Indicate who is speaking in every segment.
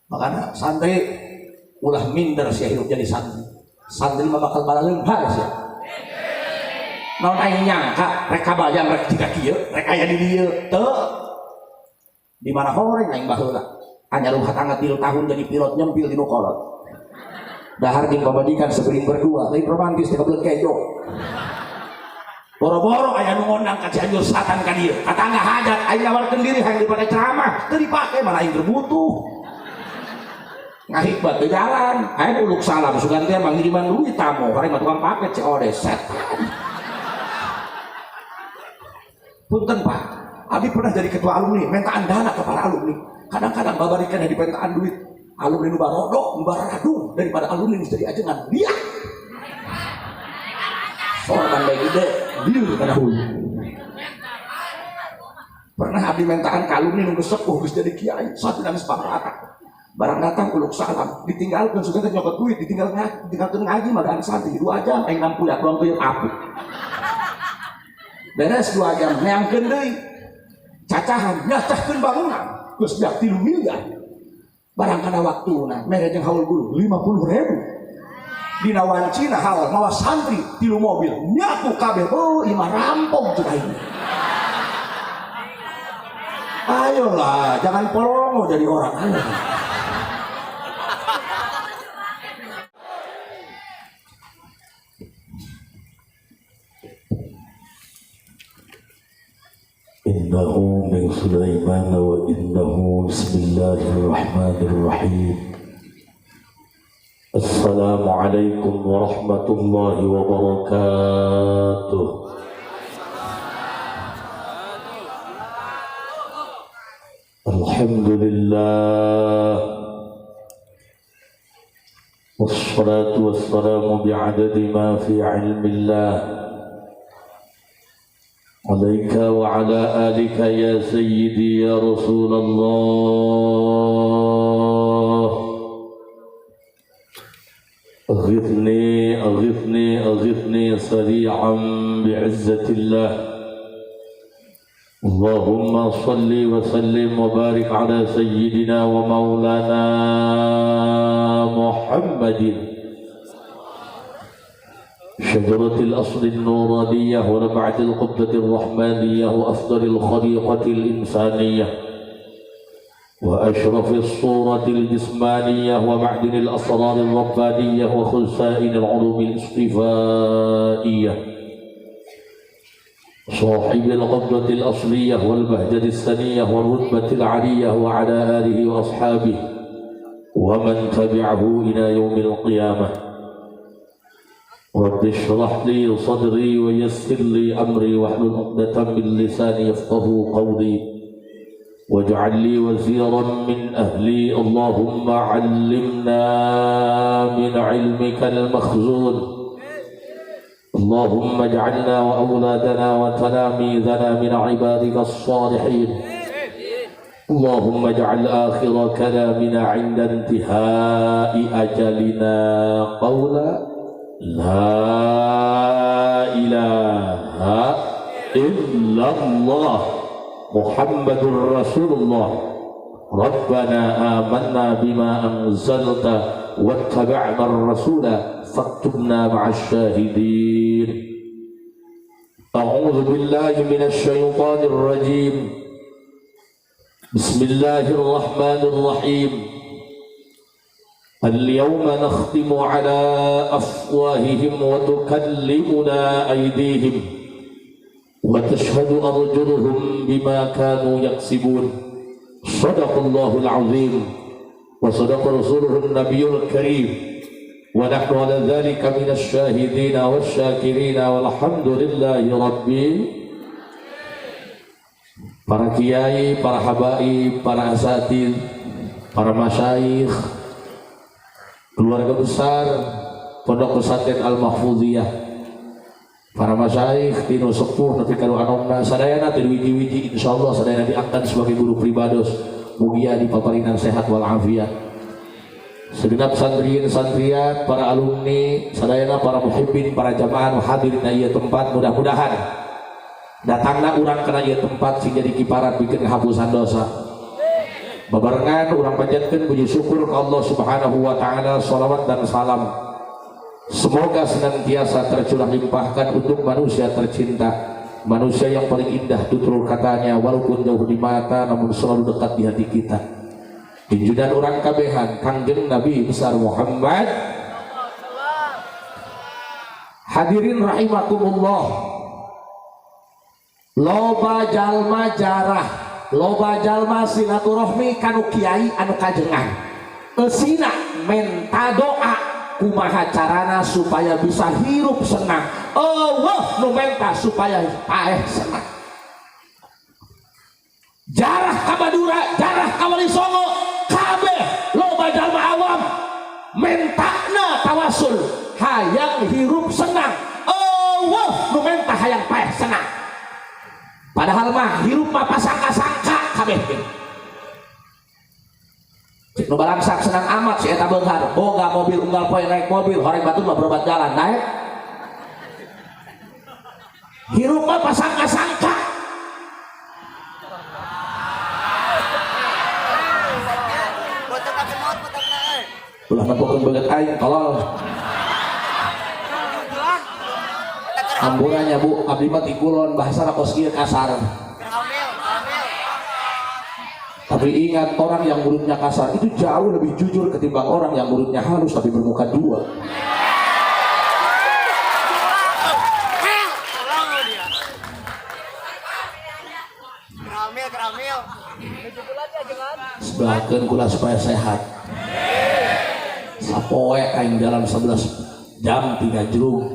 Speaker 1: Makanya santri ulah minder sih hidup jadi santri. Santri mah bakal balareun haris ya. Naon aing nyangka rek kabayang rek jiga kieu, rek aya di dieu teu. Di mana horeng aing baheula. Anyar rumah tangga 3 tahun jadi pilot nyempil di nu kolot. Dahar jeung pabadikan sebeuring berdua, lain romantis teh kebelet kejo. Boro-boro aya nu ngondang ka Cianjur Selatan ka dieu. Katangga hajat aing nawarkeun diri hayang dipake ceramah, teu dipake malah aing berbutuh. Ngahikbat ke jalan, ayo uluk salam sugan teh mangiriman duit tamu, hari mah tukang paket COD setan. Punten Pak, Abi pernah jadi ketua alumni, mentaan dana ke para alumni. Kadang-kadang babarikan yang dipentaan duit, alumni nu barodok, nu baradung daripada alumni nu jadi ajengan dia. Soalnya baik ide, dia kana hulu. Pernah Abi mentaan ke alumni nu sepuh geus jadi kiai, satu dan sepakat. Barang datang uluk salam, ditinggalkan sudah nyokot duit, ditinggalkan ngaji magaan santri 2 jam, aing 60 ya doang teu apu. Beres 2 jam, neangkeun deui. Cacahan, nyacahkeun bangunan, geus jak 3 miliar. Barang kana waktuna, mere jeung haul guru 50.000. Dina wancina haul mawa santri 3 mobil, nyapu kabeh, oh imah rampung cenah ini. Ayolah, jangan polongo jadi orang ayo.
Speaker 2: Innahu min Sulaiman wa innahu bismillahirrahmanirrahim. Assalamualaikum warahmatullahi wabarakatuh. Alhamdulillah wassalatu wassalamu bi'adadi ma fi ilmillah عليك وعلى آلك يا سيدي يا رسول الله أغثني أغثني أغثني سريعا بعزة الله اللهم صل وسلم وبارك على سيدنا ومولانا محمد شجرة الأصل النورانية ونبعة القبة الرحمانية وأفضل الخليقة الإنسانية وأشرف الصورة الجسمانية ومعدن الأسرار الربانية وخزائن العلوم الاصطفائية صاحب القبضة الأصلية والبهجة السنية والرتبة العلية وعلى آله وأصحابه ومن تبعه إلى يوم القيامة رب اشرح لي صدري ويسر لي أمري واحلل عقدة من لساني يفقهوا قولي واجعل لي وزيرا من أهلي اللهم علمنا من علمك المخزون اللهم اجعلنا وأولادنا وتلاميذنا من عبادك الصالحين اللهم اجعل آخر كلامنا عند انتهاء أجلنا قولا لا إله إلا الله محمد رسول الله ربنا آمنا بما أنزلت واتبعنا الرسول فاكتبنا مع الشاهدين أعوذ بالله من الشيطان الرجيم بسم الله الرحمن الرحيم اليوم نختم على أفواههم وتكلمنا أيديهم وتشهد أرجلهم بما كانوا يكسبون صدق الله العظيم وصدق رسوله النبي الكريم ونحن على ذلك من الشاهدين والشاكرين والحمد لله رب. Para kiai, para habaib, para asatid, para masyayikh, keluarga besar Pondok Pesantren Al-Mahfudiyah, para masyayikh dinu sepuh nanti kalau anomna sadayana teh wiji-wiji insyaallah sadayana diangkat sebagai guru pribados mugia dipaparinan sehat wal afiat. Segenap santriin-santriat, para alumni sadayana, para muhibbin, para jamaah hadirin ieu tempat, mudah-mudahan datangna urang kana ieu tempat sing jadi kiparat bikin kehapusan dosa. Babarengan urang panjatkeun puji syukur ke Allah Subhanahu wa taala, shalawat dan salam semoga senantiasa tercurah limpahkan untuk manusia tercinta, manusia yang paling indah tutur katanya walaupun jauh di mata namun selalu dekat di hati kita. Junjungan urang kabehan Kangjeng Nabi besar Muhammad. Hadirin rahimakumullah, loba jalma jarah, loba jalma silaturahmi kanu kiai anu kajengan eusina menta doa kumaha carana supaya bisa hirup senang. Allah nu menta supaya paeh senang. Jarah ka Madura, jarah ka Wali Songo, kabeh loba jalma awam mentana tawasul hayang hirup senang. Allah nu menta hayang paeh senang. Padahal mah hirup mah pasangka-sangka kabeh. Cek nu balangsak senang amat si eta beunghar, boga mobil unggal poe naik mobil, horeng batur mah berobat jalan naik. Hirup mah pasangka-sangka. Ulah nempokeun beungeut aing tolol. Amburannya Bu, abdi mah ti kulon bahasana kos kieu kasar. Tapi ingat, orang yang mulutnya kasar itu jauh lebih jujur ketimbang orang yang mulutnya halus tapi bermuka dua. Sebelahkeun kula supaya sehat. Sapoe aing jalan 11 jam 3 jurung.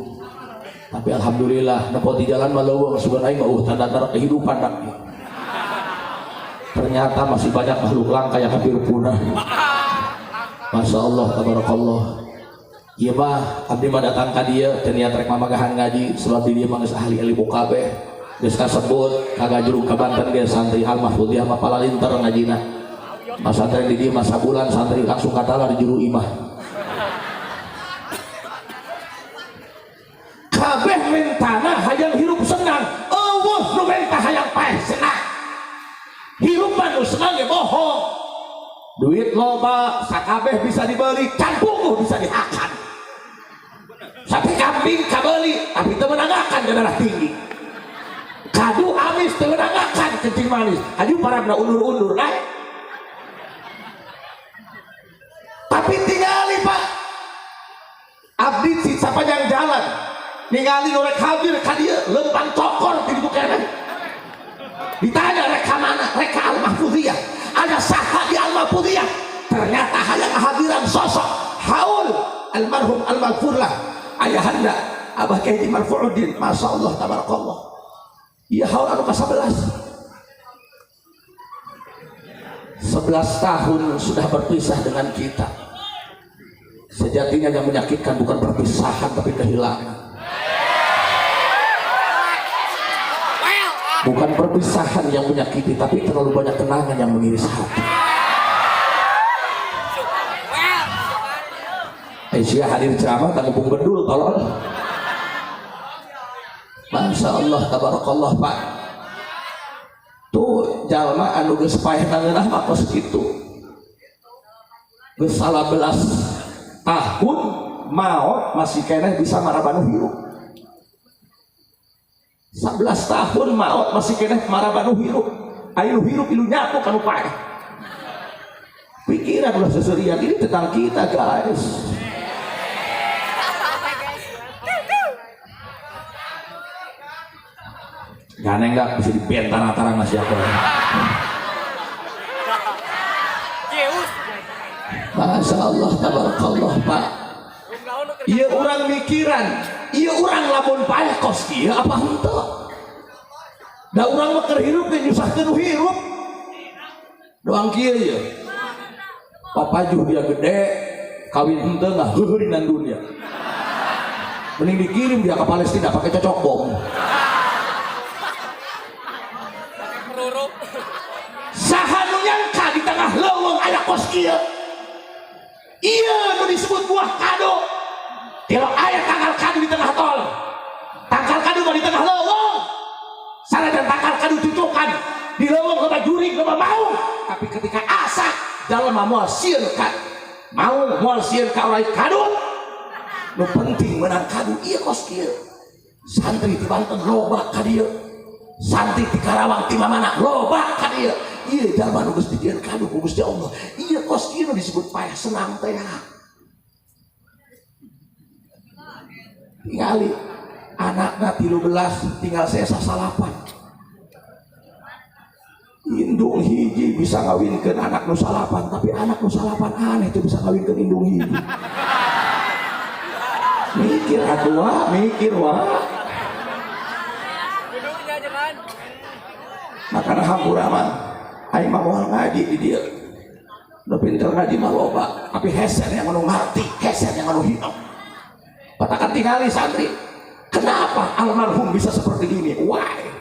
Speaker 2: Tapi alhamdulillah nepot di jalan maleuweung sugan aing mah tanda-tanda kehidupan dak. Ternyata masih banyak makhluk langka yang hampir punah. Masya Allah, tabarakallah. Iya mah abdi mah datang ka dieu teu niat rek mamagahan ngaji sebab di dieu mah geus ahli ilmu kabeh. Geus kasebut kaga jurug ka Banten ge santri Al Mahfudiyah mah palalinter ngajina. Masa teh di dieu mah sabulan santri langsung katalah di juru imah. Kabeh mentana hayang hirup senang. Allah nu menta hayang paeh senang. Hirup mah nu senang ge bohong. Duit loba sakabeh bisa dibeli, can punguh bisa dihakan. Sate kambing kabeli tapi teu meunangakan ke darah tinggi. Kadu amis teu meunangakan kencing manis. Aju parabna undur-undur naik. Tapi tingali Pak. Abdi si sapanjang jalan ningali norek hadir ka dieu lempang cokor di ditu keneh. Ditanya rek ka mana? Rek ka Al Mahfudiyah. Ada saha di Al Mahfudiyah? Ternyata hayang hadiran sosok haul almarhum al-maghfurlah ayahanda Abah Kiai Marfuuddin. Masya Allah tabarakallah. Iya haul anu ka-11. 11 tahun sudah berpisah dengan kita. Sejatinya yang menyakitkan bukan perpisahan tapi kehilangan. Bukan perpisahan yang menyakiti tapi terlalu banyak kenangan yang mengiris hati. Aisyah hadir ceramah tak ngepung bedul tolol. Masya Allah tabarakallah Pak. Tuh jalma anu geus paeh nangeunah mah kos kitu. Geus 11 tahun maot masih keneh bisa marabanu hirup. 11 tahun maot masih keneh marabanu hirup. Ayo hirup ilu nyapu kanu paeh. Pikiran ulah seserian ini tentang kita guys. Gane enggak bisa dibentar-antara nasi apa. Masya Allah tabarakallah Pak. Iya orang mikiran, iya orang lamun paeh kos kieu apa henteu. Da urang mah keur hirup ge nyusahkeun hirup. Doang kieu ye. Papajuh dia gede, kawin henteu ngah heurinan dunia. Mending dikirim dia ke Palestina pakai cocok bom. Saha nu nyangka di tengah leuweung aya kos kieu. Iya nu disebut buah kado. Kalau aya tanggal kado di tengah tol, tanggal kado mah di tengah leuweung.
Speaker 1: dan bakal kadu cucukan di leuweung loba jurig loba mau, tapi ketika asa jalma moal sieun ka mau moal sieun ka urang kadut nu penting menang kadu ieu kos kieu. Santri di Banten loba ka dieu, santri di Karawang ti mamana loba ka dieu. Ieu jalma nu geus dijieun kadu ku Gusti Allah, ieu kos kieu nu disebut payah senang teh. Tingali anakna 13 tinggal sesa 8. Indung hiji bisa ngawinkeun anak nu 8, tapi anak nu 8 aneh tuh bisa ngawinkeun indung hiji. Mikir atuh mikir wah. Makana hampura mah aing mah moal ngaji di dieu. Nu pinter ngaji mah loba, tapi hese yang anu ngarti, hese yang anu hidup. Patakan tingali santri, kenapa almarhum bisa seperti ini? Why?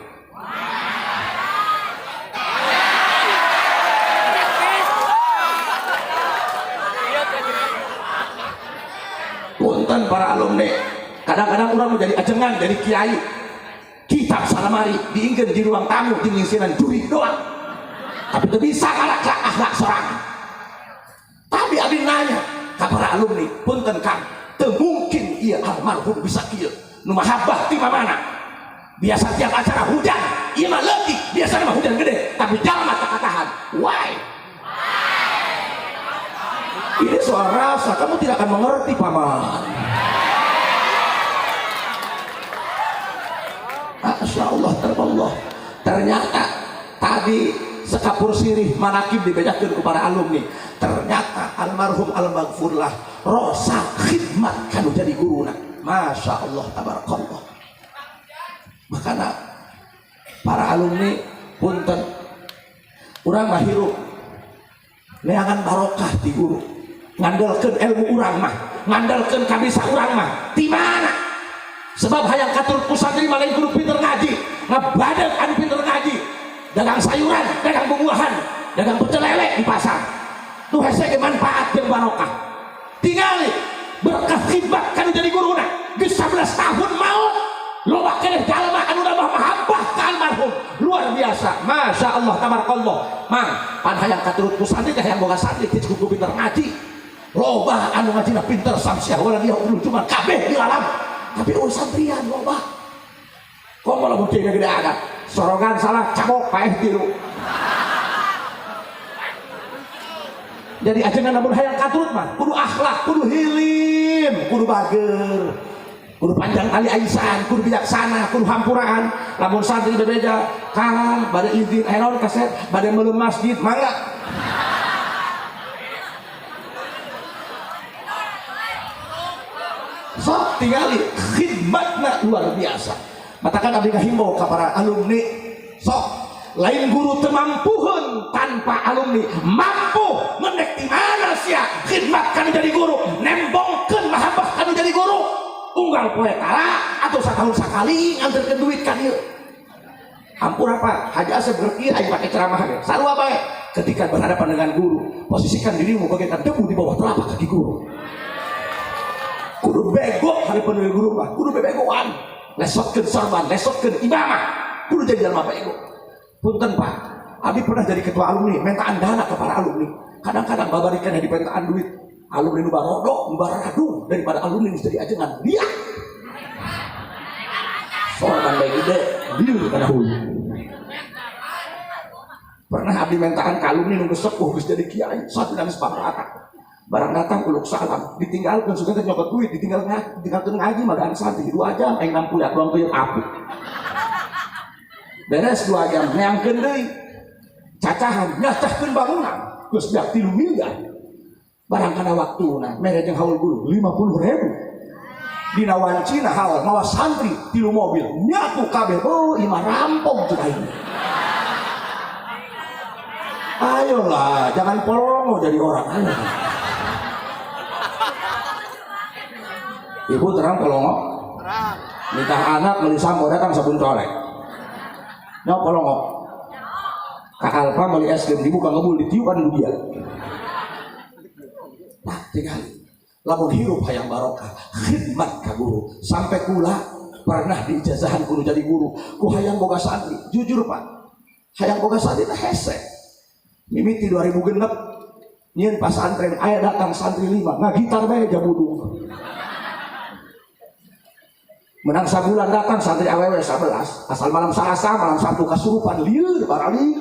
Speaker 1: Punten para alumni, kadang-kadang orang mau jadi ajengan, jadi kiai, kitab salamari diingkeun di ruang tamu di ngisinan jurig doang, tapi itu bisa kalak akhlak seorang. Tapi abdi nanya ka para alumni, punten Kang, teu mungkin ieu almarhum bisa kieu nu mahabbah ti mamana. Biasa tiap acara hujan, ieu mah leutik, biasana mah hujan gede, tapi jalma teu katahan. Why? Ini soal rasa, kamu tidak akan mengerti paman. Masya Allah, ternyata tadi sekapur sirih manakib dibedakan kepada alumni. Ternyata almarhum al-maghfurlah rosa khidmat kan jadi guruna. Masya Allah, tabarakallah. Makanya para alumni punten urang mah hirup neangan barokah di guru, ngandalkeun ilmu urang mah, ngandalkeun kabisa urang mah di mana? Sebab hayang katur kusantri malain kudu pinter ngaji, ngabadat anu pinter ngaji, dagang sayuran, dagang buah-buahan, dagang pecel lele di pasar. Tuh hese ge manfaat jeung barokah. Tingali berkah khidmat kan jadi guruna, geus 11 tahun maut. Loba keneh jalma anu nambah mahabbah ka almarhum. Luar biasa. Masya Allah, tabarakallah. Mang, pan hayang katurut kusantri teh hayang boga santri teh kudu pinter ngaji. Loba anu ngajina pinter samsiah wala dia ulun cuma kabeh di alam. Tapi santrian loba. Kok malah buktinya gede ada. Sorogan salah cabok paeh tiru. Jadi ajengan namun hayang katurut mah kudu akhlak, kudu hilim, kudu bager, kudu panjang kali aisan, kudu bijaksana, kudu hampuraan. Lamun santri bebeja, Kang, bade izin naon kaset, bade meuleuh masjid, mangga. Sok tinggali khidmatna luar biasa. Matakan abdi ngahimbau ka para alumni, sok lain guru temampuhun tanpa alumni mampu menek di mana sia khidmat kan jadi guru, nembongkeun mahabbah kan jadi guru. Unggal poe tara atau satahun sakali nganterkeun duit ka dieu. Ampun apa? Haja asep berki aing pake ceramah ge. Sarua bae ketika berhadapan dengan guru, posisikan dirimu bagaikan debu di bawah telapak kaki guru. Kudu bego hari penuh guru mah, kudu bebegoan. Lesotkeun sorban, lesotkeun imamah. Kudu jadi jalma bego. Punten Pak, abdi pernah jadi ketua alumni, mentaan dana ke para alumni. Kadang-kadang babarikan yang dipentaan duit. Alumni nu barodok, nu baradung daripada alumni nu jadi ajengan. Dia sorban bae gede, bieu kana hulu. Pernah abdi mentaan ka alumni nu geus sepuh geus jadi kiai, satu dan sepakat. Barang datang uluk salam, ditinggalkan sudah nyokot duit, ditinggalkan ngaji magaan santri 2 jam, aing 60 ya doang teu apu. Beres 2 jam, neangkeun deui. Cacahan, nyacahkeun bangunan, geus dak 3 miliar. Barang kana waktuna, mere jeung haul guru 50.000. Dina wancina haul mawa santri 3 mobil, nyapu kabeh, oh imah rampung tuh aing. Ayolah, jangan polongo jadi orang ayo. Ibu terang polongo, nikah anak beli sambo datang sabun colek. Nyok polongo, Kak Alfa beli es krim dibuka ngebul ditiupan dia. Nah tinggal, lamun hirup hayang barokah, khidmat ka guru sampai kula pernah diijazahan kudu jadi guru ku hayang boga santri. Jujur Pak, hayang boga santri teh hese. Mimiti 2006 nyeun pasantren aya datang santri 5 ngagitar bae jabudung. Menang sabulan datang santri awewe 11 asal malam Salasa malam Sabtu kasurupan lieur barali.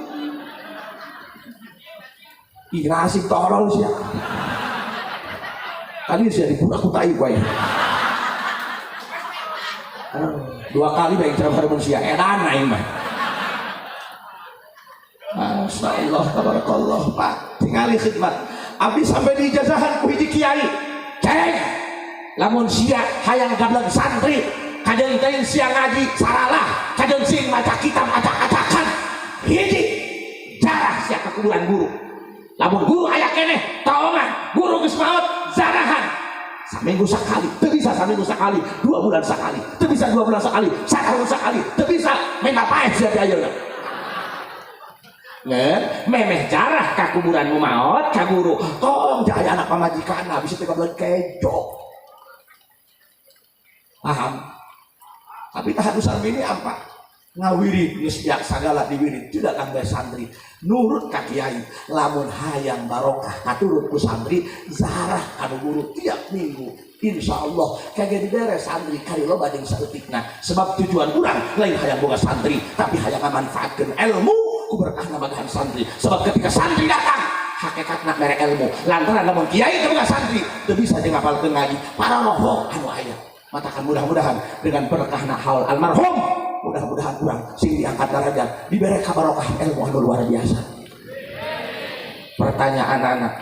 Speaker 1: Ih nasib tolol sia. Kali sia dibudak ku tai bae. 2 kali bae ceramah manusia edan aing mah. Masyaallah tabarakallah Pak. Tingali khidmat. Abdi sampai di ijazahan ku hiji kiai. Ceng. Lamun sia hayang gablang santri, kadang teh sia ngaji saralah, kadang sing maca kitab acak-acakan. Hiji jarah sia ka kuburan guru. Lamun guru aya keneh taongan, guru geus maot zarahan. Seminggu sekali, teu bisa seminggu sekali, 2 bulan sekali, teu bisa 2 bulan sekali, satahun sekali, teu bisa main papaeh sia ayeuna. Memeh jarah ka kuburan maot ka guru. Tong jaya anak pamajikanna bisa teh kabeuleut kejo. Paham? Tapi tahadusan ini apa? Ngawirid geus sagala diwirid tidak kangge santri. Nurut ka kiai, lamun hayang barokah katurut ku santri, zarah anu guru tiap minggu. Insyaallah kage diberes santri kali loba jeung saeutikna. Sebab tujuan urang lain hayang boga santri, tapi hayang ngamanfaatkeun ilmu ku berkahna bagahan santri. Sebab ketika santri datang hakikatna mere ilmu. Lantaran lamun kiai teu boga santri, teu bisa jeung ngapalkeun ngaji. Para rohong anu aya. Matakan mudah-mudahan dengan berkahna haul almarhum, mudah-mudahan kurang sing diangkat derajat, diberi kabarokah ilmu anu luar biasa. Pertanyaan anak,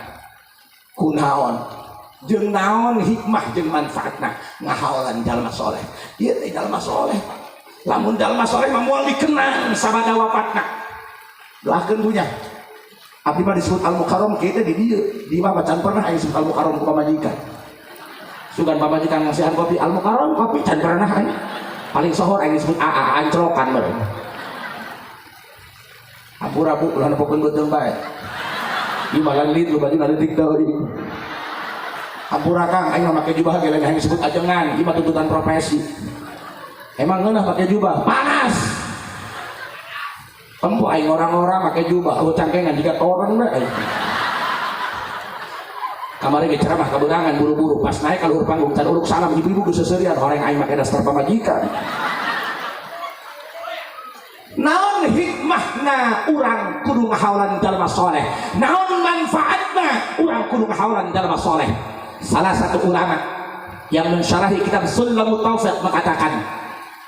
Speaker 1: kunaon jeung naon hikmah jeung manfaatna ngahaolan jalma soleh? Ieu teh jalma soleh Pak. Lamun jalma soleh mah moal dikenang sabada wafatna. Lahkeun punya. Abdi mah disebut al-mukarram kieu teh di dieu. Di mah bacan pernah aya disebut al-mukarram ku pamajikan. Sugan pamajikan ngasihan kopi al-mukarram kopi can pernah aya. Paling sohor yang disebut AA ancrokan meureun. Ampura-ampura ulah nepokeun beuteung bae. Ieu magan lit lu baju naleutik teh ieu. Ampura Kang aing mah make jubah ge yang disebut ajengan, ieu mah tuntutan profesi. Emang ngeunah make jubah? Panas. Tempo aing orang-orang make jubah, eueuh cangkengan jiga toren bae. Kamari ge ceramah kabeunangan buru-buru pas naik ka luhur panggung can uruk salam ibu-ibu geus seuseurean horeng aing make dasar pamajikan. Naon hikmahna urang kudu ngahaolan jalma soleh? Naon manfaatna urang kudu ngahaolan jalma soleh? Salah satu ulama yang mensyarahi kitab Sulamut Taufiq mengatakan,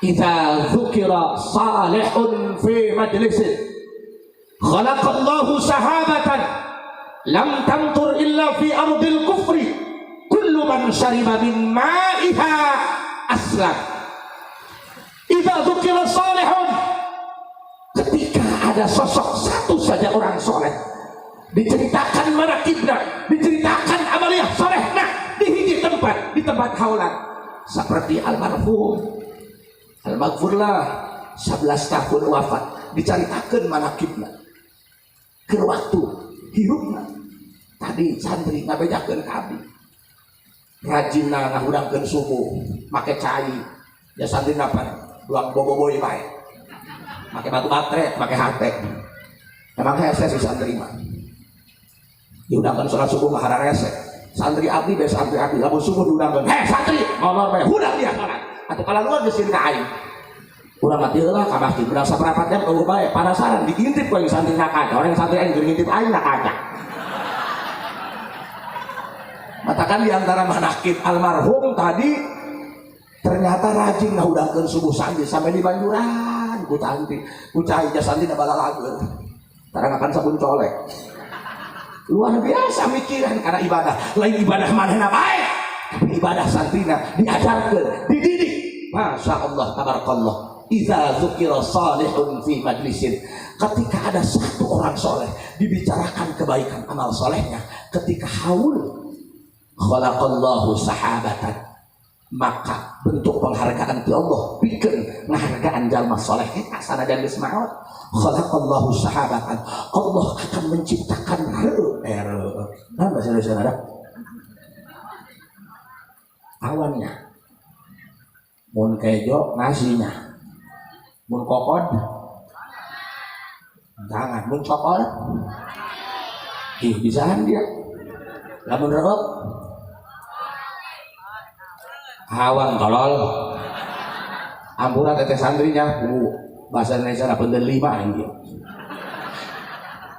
Speaker 1: "Idza dzukira salihun fi majlisin, khalaqallahu sahabatan lam tamtur illa fi ardil kufri kullu man syariba min ma'iha aslam." Idza dzukira salihun, ketika ada sosok satu saja orang soleh diceritakan manakibna, diceritakan amaliyah solehna di hiji tempat, di tempat haulan, seperti almarhum al-maghfurlah 11 tahun wafat, diceritakan manakibna ke waktu hirupna. Tadi santri ngabejakeun ka abdi rajinna ngahudangkeun subuh make cai ya santri napa duang bobogoy bae make batu baterai make hate. Emang hese si santri mah diundangkeun salat subuh mah hararese. Santri abdi be santri abdi lamun subuh diundangkeun, "Heh santri, ngolor bae hudang dia salat." Atuh kalaluan geus ka aing. Urang mah teu lah ka masjid, urang saperapat jam eueuh bae panasaran diintip ku aing santri nakaca. Orang santri aing keur ngintip aing nakaca. Matakan diantara manakib almarhum tadi ternyata rajin ngahudangkeun subuh santri sampai di Banjuran ku tanti ku cai santri da balalageun tarangakan sabun colek. Luar biasa mikiran karena ibadah lain ibadah manehna bae tapi ibadah santrina diajarkeun dididik. Masya Allah tabarakallah. Idza dzukira salihun fi majlisin, ketika ada satu orang soleh dibicarakan kebaikan amal solehnya, ketika haul khalaqallahu sahabatan, maka bentuk penghargaan ti Allah bikin penghargaan jalma soleh eta sanajan geus maot. Khalaqallahu sahabatan, Allah akan menciptakan nah bahasa Indonesia ada awannya mun kejo ngasihnya, mun kokod jangan, mun cokol bisaan dia, lamun rerep hawang tolol, ampuran teteh santrinya, bahasa Indonesia lah benden 5 ini.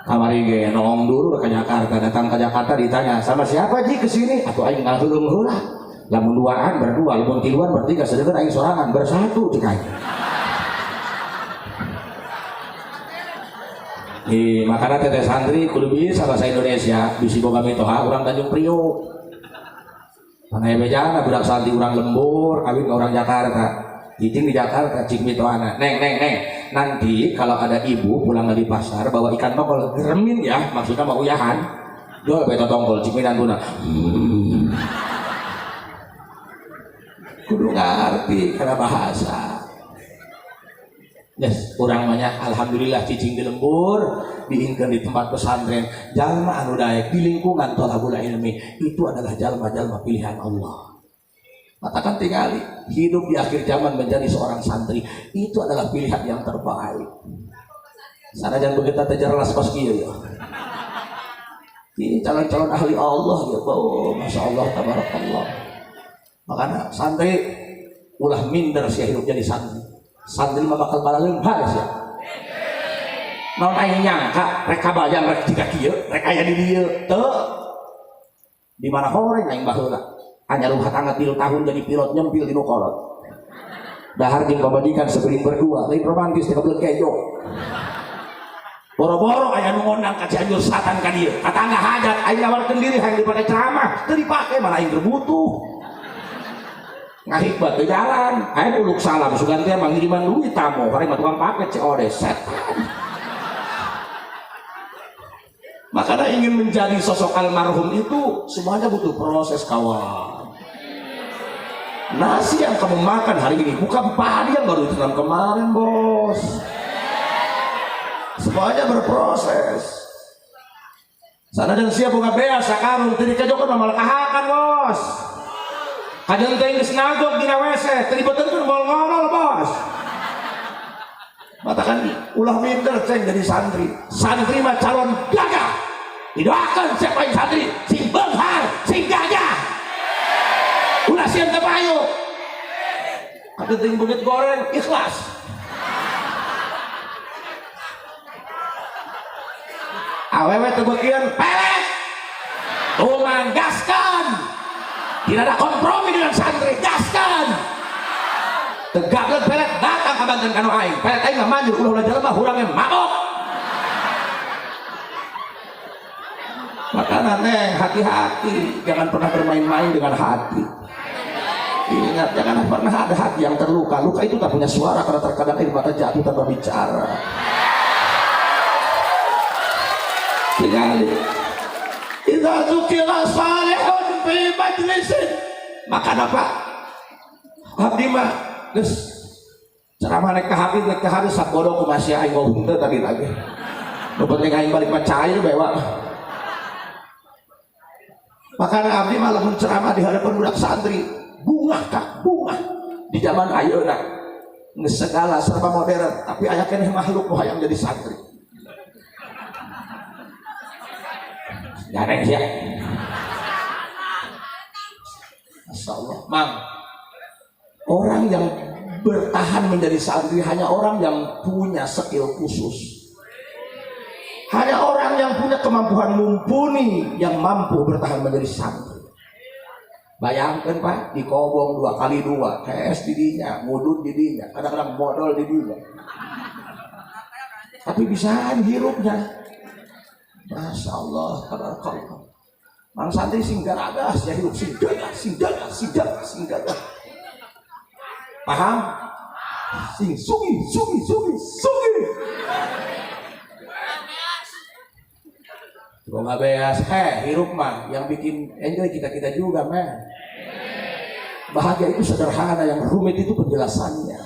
Speaker 1: Kamari ge nongong dulu ke Jakarta, datang ke Jakarta ditanya sama siapa Ji kesini? Atuh aing ngalheuleung heula. Lamun duaan berdua, lamun tiluan bertiga, sedeukeun aing sorangan bersatu cek aing. Makanya teteh santri kudu bisa bahasa Indonesia, bisi boga mitoha urang Tanjung Priok. Mana bejana budak santri urang Lembur, kawin ke orang Jakarta. Cicing di Jakarta, cik mitohana. Neng, nanti kalau ada ibu pulang dari pasar bawa ikan tongkol, geremin ya, maksudnya mau uyahan. Jual beto tongkol, cik minan tuna. Kudu ngerti karena bahasa. Yes, urang banyak. Alhamdulillah cicing di Lembur, diingkeun di tempat pesantren. Jalma anu daek di lingkungan thalabul ilmi itu adalah jalma-jalma pilihan Allah. Katakan tinggali hidup di akhir zaman menjadi seorang santri itu adalah pilihan yang terbaik. Sanajan begitu terjelas kos kieu ya. Ini calon-calon ahli Allah ya, masya Allah, tabarakallah. Makanya santri ulah minder sih hidup jadi santri. Santri mah bakal balaleung haris ya. Naon aing nyangka rek kabayang rek jiga kieu, rek aya di dieu teu. Di mana horeng aing baheula. Hanya rumah tangga 3 tahun jadi pilot nyempil di nukolot. Dahar jeung pamajikan sebering berdua, lain romantis teh kebeul kejo. Boro-boro aya nu ngondang ka Cianjur Selatan ka dieu. Katangga hajat aing nawarkeun diri hayang dipake ceramah, teu dipake malah aing berbutuh. Ngahikbat teu jalan, aing uluk salam sugan teh mangiriman duit tamu, kareng mah tukang paket COD setan. Makanya ingin menjadi sosok almarhum itu semuanya butuh proses kawan. Nasi yang kamu makan hari ini bukan padi yang baru ditanam kemarin bos. Semuanya berproses. Sana dan siap buka bea sakarung tadi kejokan malah kahakan bos. Kajian teh geus nagok dina WC, tadi beuteun moal ngolol bos. Matakan ulah minder ceng jadi santri. Santri mah calon gagah. Didoakan siapa yang santri, sing benghar, sing gagah. Ulah sian tepayu. Ada ting begitu goreng ikhlas. Awewe tebekian pelet. Tuman gaskan. Tidak ada kompromi dengan santri, gaskan. Tegakkeun pelet datang ka banten kanu aing. Pelet aing mah maju ulah jelema urang mabok. Makanya neng hati-hati, jangan pernah bermain-main dengan hati. Ingat, jangan pernah ada hati yang terluka. Luka itu tak punya suara karena terkadang air mata jatuh tanpa bicara. Tinggali. Idza dzukira salihun fi majlisin, maka apa? Abdi mah geus ceramah nek ka hati nek ka hari sabodo ku masih aing ngomong teh tadi lagi. Nu penting aing balik cair bewa. Makanya abdi malah menceramah di hadapan budak santri, bunga kak, bunga di zaman ayeuna geus segala serba modern, tapi aya keneh makhluk nu hayang jadi santri. Jangan ya. Masyaallah, Mang. Orang yang bertahan menjadi santri hanya orang yang punya skill khusus. Hanya orang yang punya kemampuan mumpuni yang mampu bertahan menjadi santri. Bayangkan Pak, di kobong 2x2, KS di dinya, mudun di dinya, kadang-kadang modal di dinya. Tapi bisa hirupnya. Masya Allah, tabarakallah. Mang santri sing garagas ya hidup sing gagah. Paham? Sing sugi. Gua beas, hirup mah yang bikin enjoy kita juga men. Bahagia itu sederhana, yang rumit itu penjelasannya.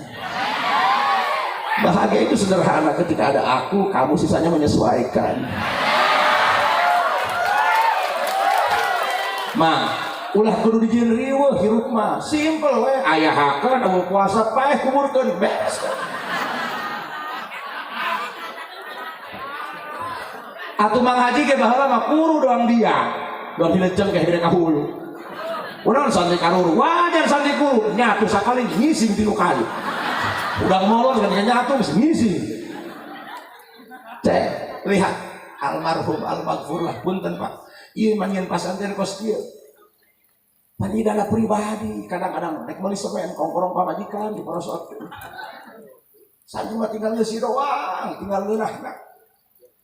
Speaker 1: Bahagia itu sederhana, ketika ada aku, kamu sisanya menyesuaikan. ulah kudu dijieun riweuh hirup mah simpel we ayahakeun anu puasa paeh kuburkeun beres. Atuh Mang Haji ge baheula mah kuru doang dia doang dileceng ke hidung ka hulu urang santri karuru wajar santri kuru nyatu sakali ngising 3 kali udah molor kan nyatu geus ngising cek lihat almarhum almaghfur lah punten Pak ieu mah nyen pasantren kos kieu panidana pribadi kadang-kadang nek meuli semen kongkorong pamajikan di parosot santri mah tinggal ngeusi doang tinggal ngeunahna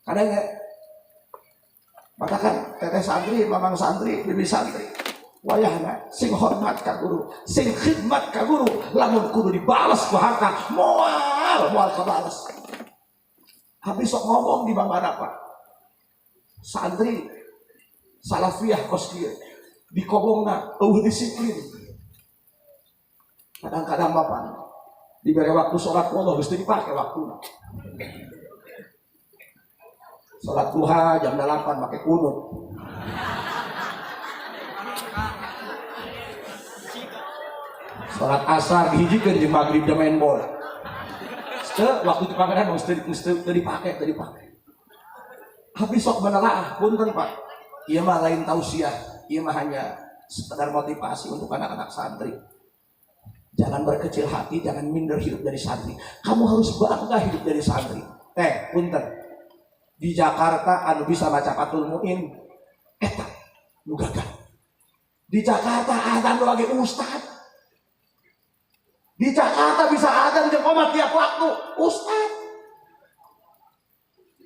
Speaker 1: kadang matakan teteh santri, mamang santri, bibi santri wayahna sing hormat ka guru sing khidmat ka guru lamun kudu dibalas ku harta moal kebalas habis sok ngomong di mana Pak santri salafiyah kos kieu dikobongna eueuh disiplin kadang-kadang Bapak diberi waktu sholat Allah geus teu dipake waktuna sholat duha jam 8 pakai kunut. Sholat asar dihijikeun jeung magrib jam main bola. Waktu dipakai mesti dipakai. Habis sok menelaah punten Pak. Ieu mah lain tausiah, ieu mah hanya sekedar motivasi untuk anak-anak santri. Jangan berkecil hati, jangan minder hidup dari santri. Kamu harus bangga hidup dari santri. Punten. Di Jakarta anu bisa maca Fathul Muin eta nu gagah. Di Jakarta adzan lagi ustad. Di Jakarta bisa adzan jeung qomat tiap waktu ustad.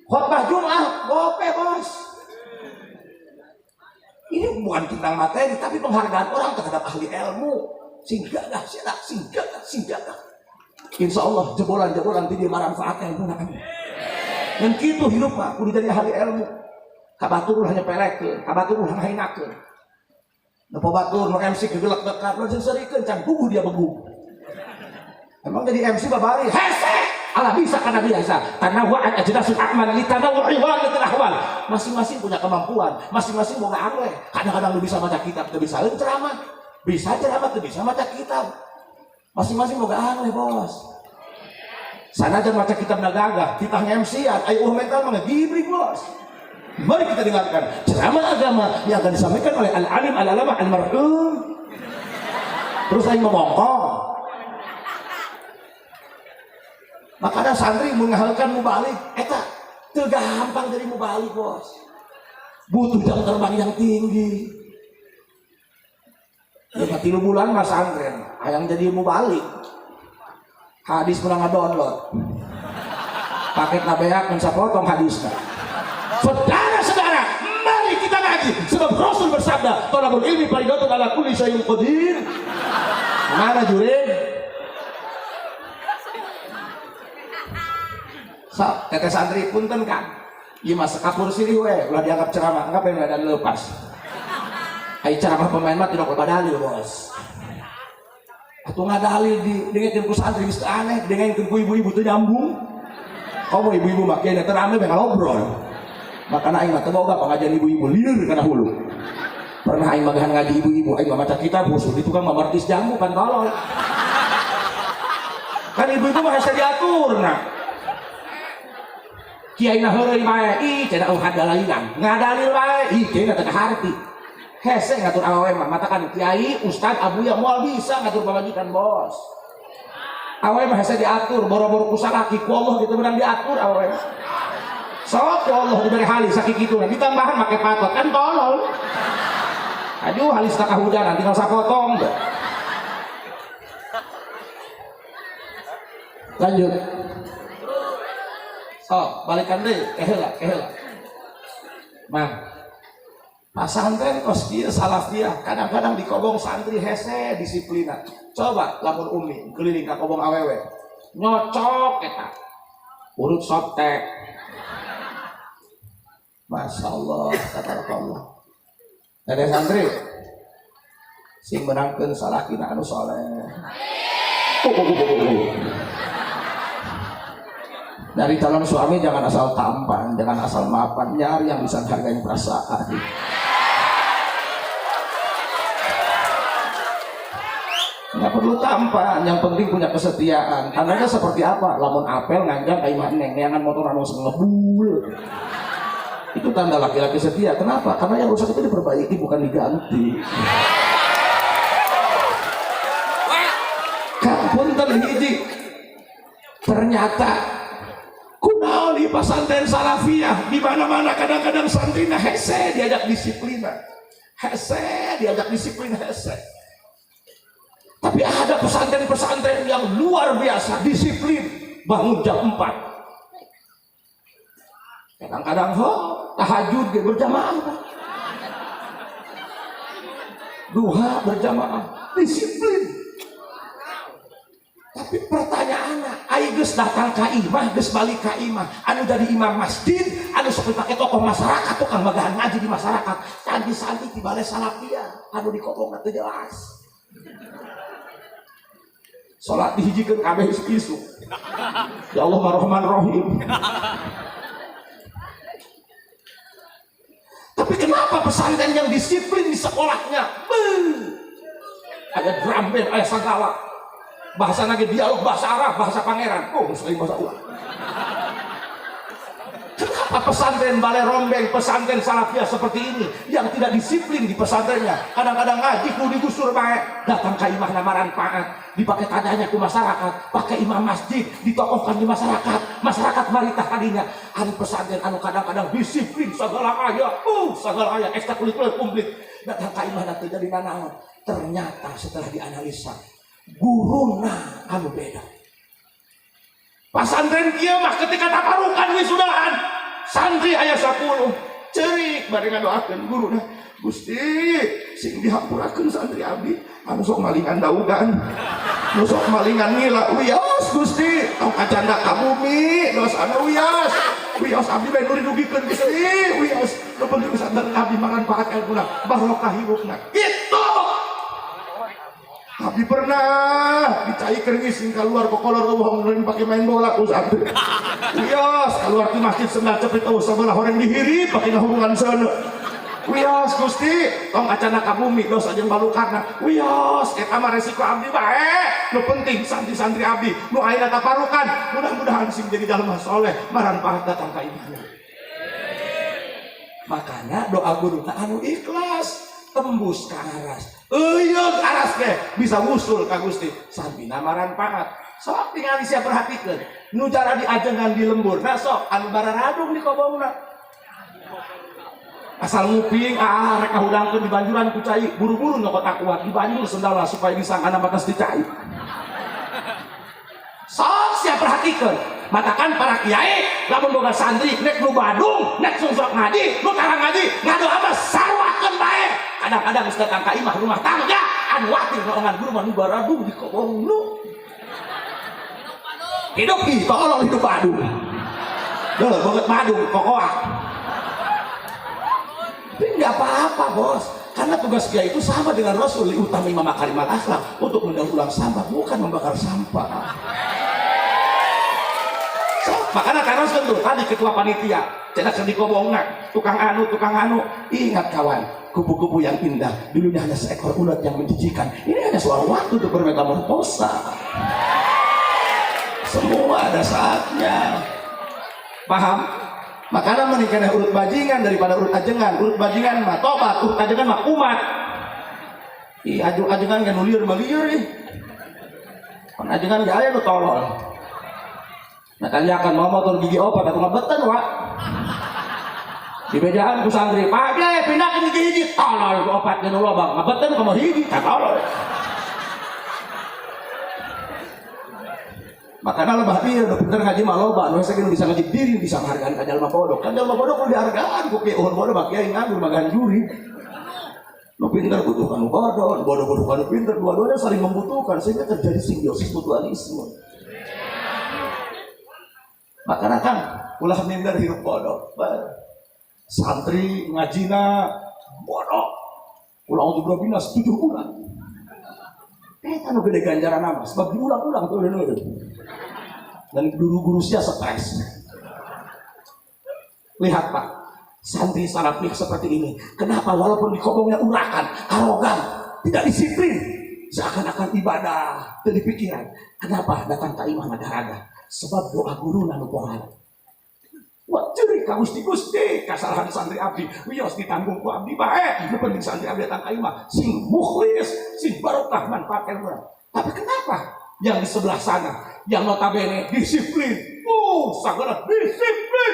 Speaker 1: Khotbah Jumat gope bos. Ini bukan tentang materi tapi penghargaan orang terhadap ahli ilmu. Sing gagah sing gagah. Insyaallah jebolan-jebolan ti dieu manfaatna gunakan. Dan gitu hidup mah kudu jadi ahli ilmu. Kabatur hanya pelekeun, kabatur ulah hainakeun. Nepo batur nu MC gegelek dekat, langsung serikeun can bubuh dia begu. Emang jadi MC babari, hese, ala bisa kana biasa. Karena wa'at ajdasul a'mal li tanawwu'i walatul ahwal. Masing-masing punya kemampuan, masing-masing boga ameh. Kadang-kadang lu bisa baca kitab, teu bisa ceramah. Bisa ceramah, teu bisa baca kitab. Masing-masing boga ameh, Bos. Sana aja baca kitab nagagah, kita MC-an, ayo mental mah gibri bos. Mari kita dengarkan ceramah agama yang akan disampaikan oleh al-alim al-alamah al-marhum. Terus aing ngomong. Makanya santri mengahalkan mubalik, eta teu gampang jadi mubalik bos. Butuh jam terbang yang tinggi. 3 bulan mah santren, hayang jadi mubalik. Hadis pernah nge-download paket nabeak mensapotong hadisnya. Saudara-saudara, mari kita ngaji sebab Rasul bersabda thalabul ilmi fardhatun ala kulli syai'in qadir. Mana jurin? Teteh santri punten kan ieu mah sekapur silih we ulah dianggap ceramah enggak pengen ada lepas. Ai ceramah pemain mah tidak badalil bos. Atuh ngadalil dengekeun ku santri geus aneh, dengekeun ku ibu-ibu teu nyambung. Kamu ibu-ibu mah kieu teh rame bae ngobrol. Makana aing mah teu boga pangajian ibu-ibu lieur kana hulu. Pernah aing magahan ngaji ibu-ibu, aing mah maca kitab usul di tukang mamartis jamu kan tolol. Kan ibu-ibu mah hese diaturna. Kiaina heureuy bae, ih cenah hadalainan. Ngadalil bae, ih kieu teh kaharti. Hese ngatur awewe mah matakan kiai ustad abu yang moal bisa ngatur pamajikan bos. Awewe mah hese diatur boro-boro ku salaki ku Allah gitu menang diatur awewe. Sok ku Allah diberi halis sakit kitu ditambahan make patot kan tolol. Aduh halis tak kahujanan tinggal sapotong. Lanjut. Balikan deh keheula. Mah pasantren kos kieu salafiyah kadang-kadang dikobong santri hese disiplina. Coba lamun umi keliling ka kobong awewe nyocok eta urut softtek. Masyaallah tabarakallah. Ada santri sing menangkeun salakina anu saleh. Dari calon suami jangan asal tampan, jangan asal mapan, nyari yang bisa hargain perasaan. nggak perlu tampan, yang penting punya kesetiaan. Tandanya seperti apa? Lamun apel nganjang kayak neng neangan motor anu ngebul. Itu tanda laki-laki setia. Kenapa? Karena yang rusak itu diperbaiki bukan diganti. Punten hiji. Ternyata kunaon di pesantren salafiyah di mana-mana kadang-kadang santrina hese diajak disiplin. Hese diajak disiplin hese. Tapi ada pesantren-pesantren yang luar biasa disiplin, bangun jam 4. Kadang-kadang tahajud berjamaah, duha berjamaah, disiplin. Tapi pertanyaannya, ai geus datang ka imah, geus balik ka imah, anu jadi imam masjid, anu sok dipake tokoh masyarakat, tukang magahan ngaji di masyarakat, santri-santri di balai salafiyah, anu dikobong teu jelas. Salat dihijikeun kabeh isu. Ya Allah Ar-Rahman Rahim. Tapi kenapa pesantren yang disiplin di sekolahnya? Ada drum band, ada segala. Bahasa lagi dialog bahasa Arab, bahasa pangeran. Oh, sering bahasa ulang. Kenapa pesantren balai rombeng, pesantren salafiyah seperti ini yang tidak disiplin di pesantrennya? Kadang-kadang ngaji kudu digusur bae, datang ka imah lamaran paat, dipakai tadanya ke masyarakat, pakai imam masjid, ditokohkan di masyarakat, masyarakat marita tadinya. Anu pesantren anu kadang-kadang disiplin segala aya ekstrakurikuler komplit. Datang ka imah nanti jadi nanaon. Ternyata setelah dianalisa, guruna anu beda. Pasantren kieu mah ketika taparukan wisudahan, santri aya 10 ceurik bari ngadoakeun guruna, Gusti sing dihampurakeun santri abdi anu sok malingan daugan, anu sok malingan ngila wios Gusti, tong kacanda ka bumi dosana wios abdi bae nu dirugikeun Gusti wios, nu penting santri abdi manfaat ilmuna barokah hidupna gitu. Abdi pernah dicai keringis keluar ke kolor bohong pakai main bola ku santri. Wios keluar di masjid sendal cepet sebelah orang dihiri pakai hubungan sana. Wios Gusti tong acana ka bumi dosa jeung balukarna. Wios eta mah resiko abdi bae. Nu penting santri-santri abdi nu ayeuna taparukan mudah-mudahan sing jadi jalma soleh maranfaat datang ka imahna. Makanya doa guru anu ikhlas tembus ka aras. Euyeuh aras ge bisa ngusul ka Gusti sabina maranfaat. Sok tinggal sia perhatikeun nu cara diajengan di lembur. Nah sok anu bararadung di kobongna. Asal nguping rek kahudangkeun di banjuran ku cai buru-buru nyokot akuat di banjur sendala supaya disangkana batas dicai. Sok sia perhatikeun matakan para kiai lamun boga santri nek nu Badung nek sungsok ngaji nu karang ngaji ngadoa mah sarwakeun bae. Kadang-kadang geus datang ka imah rumah tangga anu watir ngomongan guru mah nu baradung di kobong lu. Hidup ih tolong hidup Badung. Deuh banget Badung kokoah. Tapi enggak apa-apa, Bos. Karena tugas kiai itu sama dengan Rasul utama imam makarimal akhlak untuk mendaur ulang sampah bukan membakar sampah. Makanya karena tuh tadi ketua panitia cedak di kobongna tukang anu ingat kawan kupu-kupu yang indah dulunya hanya seekor ulat yang menjijikan, ini hanya soal waktu untuk bermetamorfosa. Semua ada saatnya, paham? Makanya menikahnya urut bajingan daripada urut ajengan. Urut bajingan mah tobat, urut ajengan mah umat. Ajengan kan nulir malieur ih. Kan ajengan ge aya nu tolol. Nah kalian akan mau motor gigi opat atau ngebeten wak di bejaan ku santri pagi pindah ke gigi hiji tolol ku opat ke lobang ngebeten kamu hiji tak tolol. Makanya lebah dia udah pinter ngaji mah loba nu saking bisa ngaji diri bisa menghargaan ka jalma bodoh kan jalma bodoh kudu dihargaan ku kieu bodoh mah kiai nganggur magan juri nu pinter butuhkan bodoh butuhkan pinter dua-duanya saling membutuhkan sehingga terjadi simbiosis mutualisme. Makanya kan ulah minder hidup bodoh. Santri ngajina bodoh. Ulah untuk binas 7 bulan. Kan gede ganjaran nama sebab diulang-ulang tuh dulu. Dan guru-guru sia stres. Lihat Pak, santri salafiyah seperti ini. Kenapa walaupun di kobongnya urakan, arogan, tidak disiplin. seakan-akan ibadah dari pikiran. Kenapa datang ka imah ada? Sebab doa guru nanu pohala. Wah ceri ka gusti kasalahan santri abdi wios ditanggung ku abdi bae. Nu penting santri abdi datang ka imah sing mukhlis, sing barokah manfaat ilmu. Tapi kenapa yang di sebelah sana yang notabene disiplin, sangat disiplin,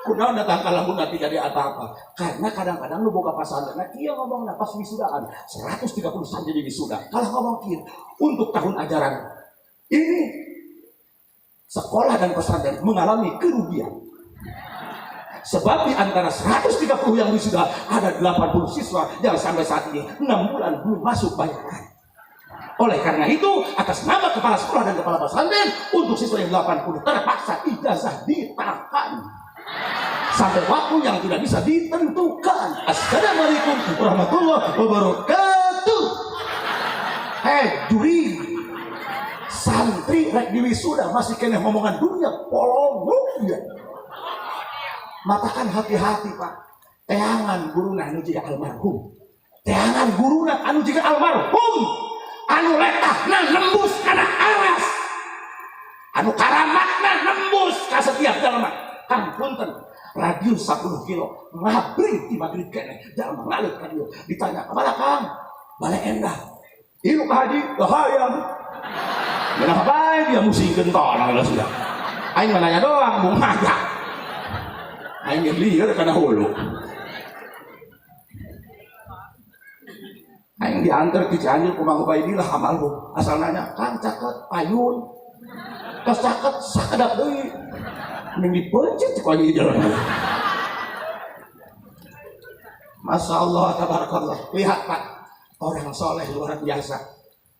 Speaker 1: kunaon datang ka lamun nanti jadi apa-apa. Karena kadang-kadang lu boga pasantren kieu ngomongna pas wisudaan 130 santri di wisuda. Kalau ngomong kieu untuk tahun ajaran ini sekolah dan pesantren mengalami kerugian. Sebab di antara 130 yang wisuda ada 80 siswa yang sampai saat ini 6 bulan belum masuk bayaran. Oleh karena itu, atas nama kepala sekolah dan kepala pesantren, untuk siswa yang 80 terpaksa ijazah ditahan sampai waktu yang tidak bisa ditentukan. Assalamualaikum warahmatullahi wabarakatuh. Juri santri rek di wisuda masih kena ngomongan dunia polong ya. Matakan hati-hati Pak. Teangan guruna anu jiga almarhum. Teangan guruna anu jiga almarhum. Anu letahna nembus kana aras. Anu karamatna nembus ka setiap jalma. Kang punten radius 10 kilo ngabring di magrib kene jalma ngalit ka dieu. Ditanya kemana Kang? Bale endah. Ieu ka haji hayang. Menah bae dia musingkeun tolong lah sudah. Aing menanya doang bung maga. Aing lieur kana hulu. Aing diantar ke Cianjur ku Mang Ubaidillah amalku. Asal nanya, Kang caket payun. Tos caket sakedap deui. Mending dipencet ku anjing jalan. Masya Allah tabarakallah. Lihat Pak, orang soleh luar biasa.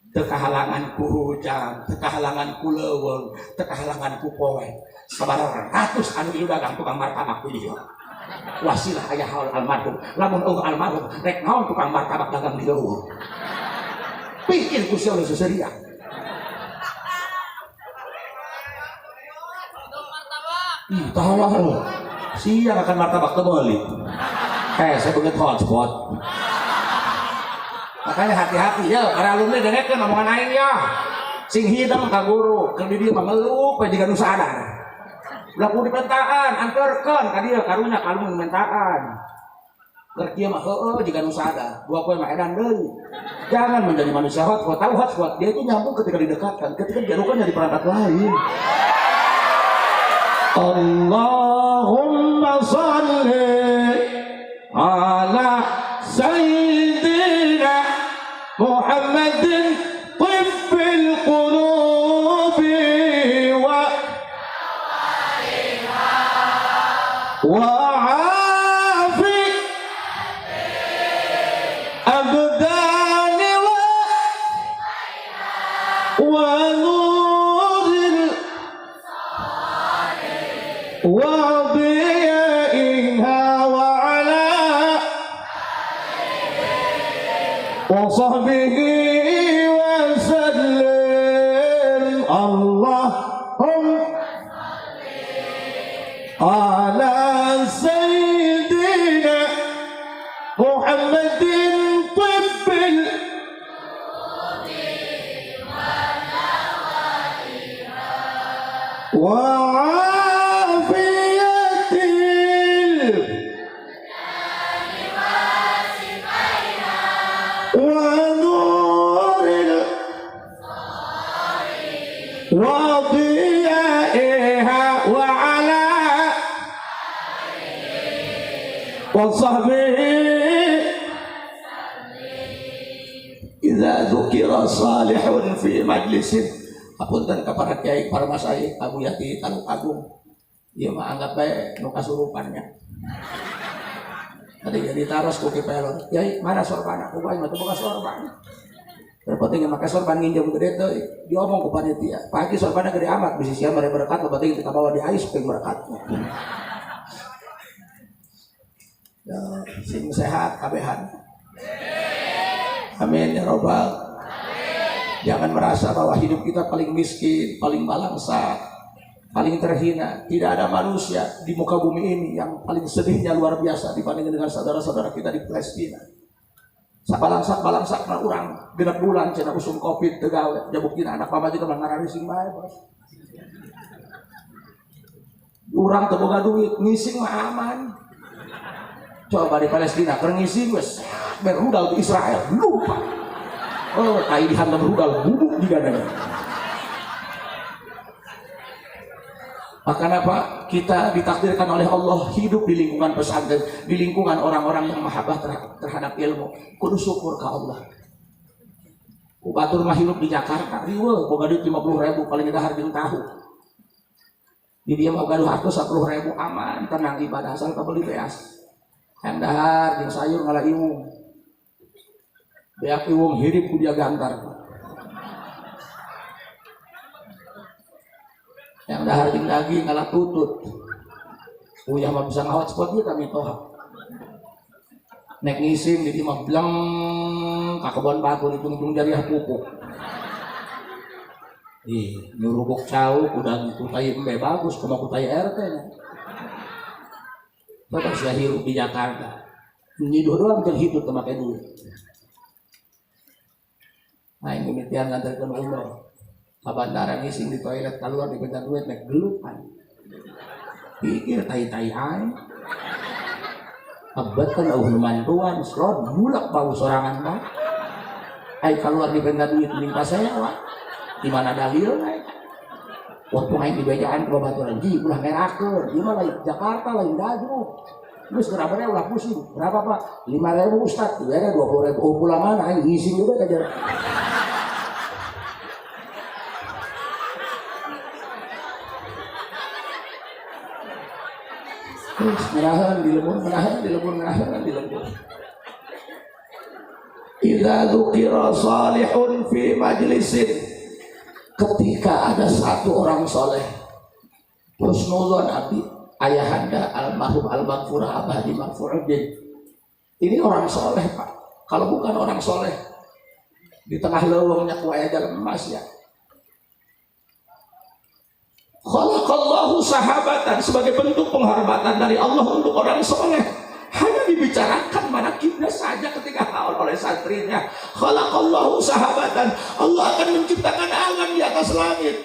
Speaker 1: Teu kahalangan ku hujan, teu kahalangan ku leuweung, teu kahalangan ku poe. Sabaraha ratus anu ieu dagang tukang martabak di dieu. Wasilah ayah haul almarhum lamun eueuh almarhum rek naon tukang martabak dagang di leuweung. Pikir ku sia seseria. Ih, tawah lu. Sia akan martabak teu meuli. Saya beungeut hotspot. Makanya hati-hati ya, para alumni dengekeun omongan aing ya. Sing hidang ka guru, keur di dieu mah ngelup we jiga nu sadar. Laku dipentaan, anterkeun ka dieu karunya kalung mentaan. Keur kieu mah heueuh jiga nu sadar. Dua poe mah edan deui. Jangan menjadi manusia hotspot. Tahu hotspot dia itu nyambung ketika didekatkan, ketika diarukan dari perangkat lain. Allahumma shalli ala sayyidina Muhammadin tibbil qulubi wa afi abdani wa nuril wa bi'iha wa ala wa sahbihi wa sallim. Allahumma ala sayyidina Muhammadin tibbil wa afiyatil wa nuril wa diya'iha wa ala wa sahbihi. Idza dzukira salihun fi majlisin, apunten kepada kiai para masyayikh Abu Yati Taluk Agung, ieu mah anggap bae nu kasurupannya. Tadi jadi taros ku kipelon, kiai mana sorbana? Ku bae mah teu boga sorban. Terpenting make sorban nginjem gede teh diomong ku panitia. Pagi sorbana gede amat bisi sia mere berkat penting kita bawa di ais supaya berkatnya. Ya, sing sehat kabehan. Amin ya robbal. Jangan merasa bahwa hidup kita paling miskin, paling balangsa, paling terhina. Tidak ada manusia di muka bumi ini yang paling sedihnya luar biasa dibandingkan dengan saudara-saudara kita di Palestina. Balangsak na urang genep bulan cenah usum covid teu gawe jabuktina anak pamajikan mah ngararising bae bos. Urang teu boga duit ngising mah aman. Coba di Palestina keur ngising geus berudal di Israel lupa. Oh, tai dihantam rudal bubuk di dadanya. Maka kenapa kita ditakdirkan oleh Allah hidup di lingkungan pesantren, di lingkungan orang-orang yang mahabbah terhadap ilmu. Kudu syukur ke Allah. Ku batur mah hidup di Jakarta, riweuh boga duit 50.000 paling dahar jeung tahu. Di dia mah gaduh 10.000 aman, tenang ibadah asal kabeli beas. Yang dahar jeung sayur ngalah iwung. Beak iwung hidup ku dia gantar. Yang dahar jeung daging ngalah tutut. Uyah mah bisa ngahotspot ieu kami toha. Nek ngising di dieu mah bleng ka kebon batu di ujung jariah pupuk. Ih, nyurubuk cau udah kutai embe bagus kumaha kutai RT nya. Bapak sia hirup di Jakarta. Nyiduh doang jeung hidup teu make duit. Aing mimitian nganterkeun umroh. Ka bandara ngising di toilet keluar dipegang duit nek gelupan. Pikir tai-tai aing. Abad kan mantuan slot bulak bau sorangan mah. Aing keluar dipegang duit mending pasewa. Di mana dalilna? Waktu aing di bejaan ke babaturan ji ulah ngerakeun. Ieu mah lain Jakarta lain Gajah. Geus gerabana ulah pusing. Berapa Pak? 5.000 Ustaz. Ieu 20.000 pulang mana aing ngising juga aja. Menahan di lembur. Idza dzukira salihun fi majlisin, ketika ada satu orang soleh, husnuzon abi ayahanda almarhum al-maghfurah abah di Maghfuruddin. Ini orang soleh Pak. Kalau bukan orang soleh, di tengah leuweungnya ku aya dalam emas ya. Khalaqallahu sahabatan, sebagai bentuk penghormatan dari Allah untuk orang soleh. Hanya dibicarakan manakibnya saja ketika haul oleh santrinya. Khalaqallahu sahabatan, Allah akan menciptakan awan di atas langit.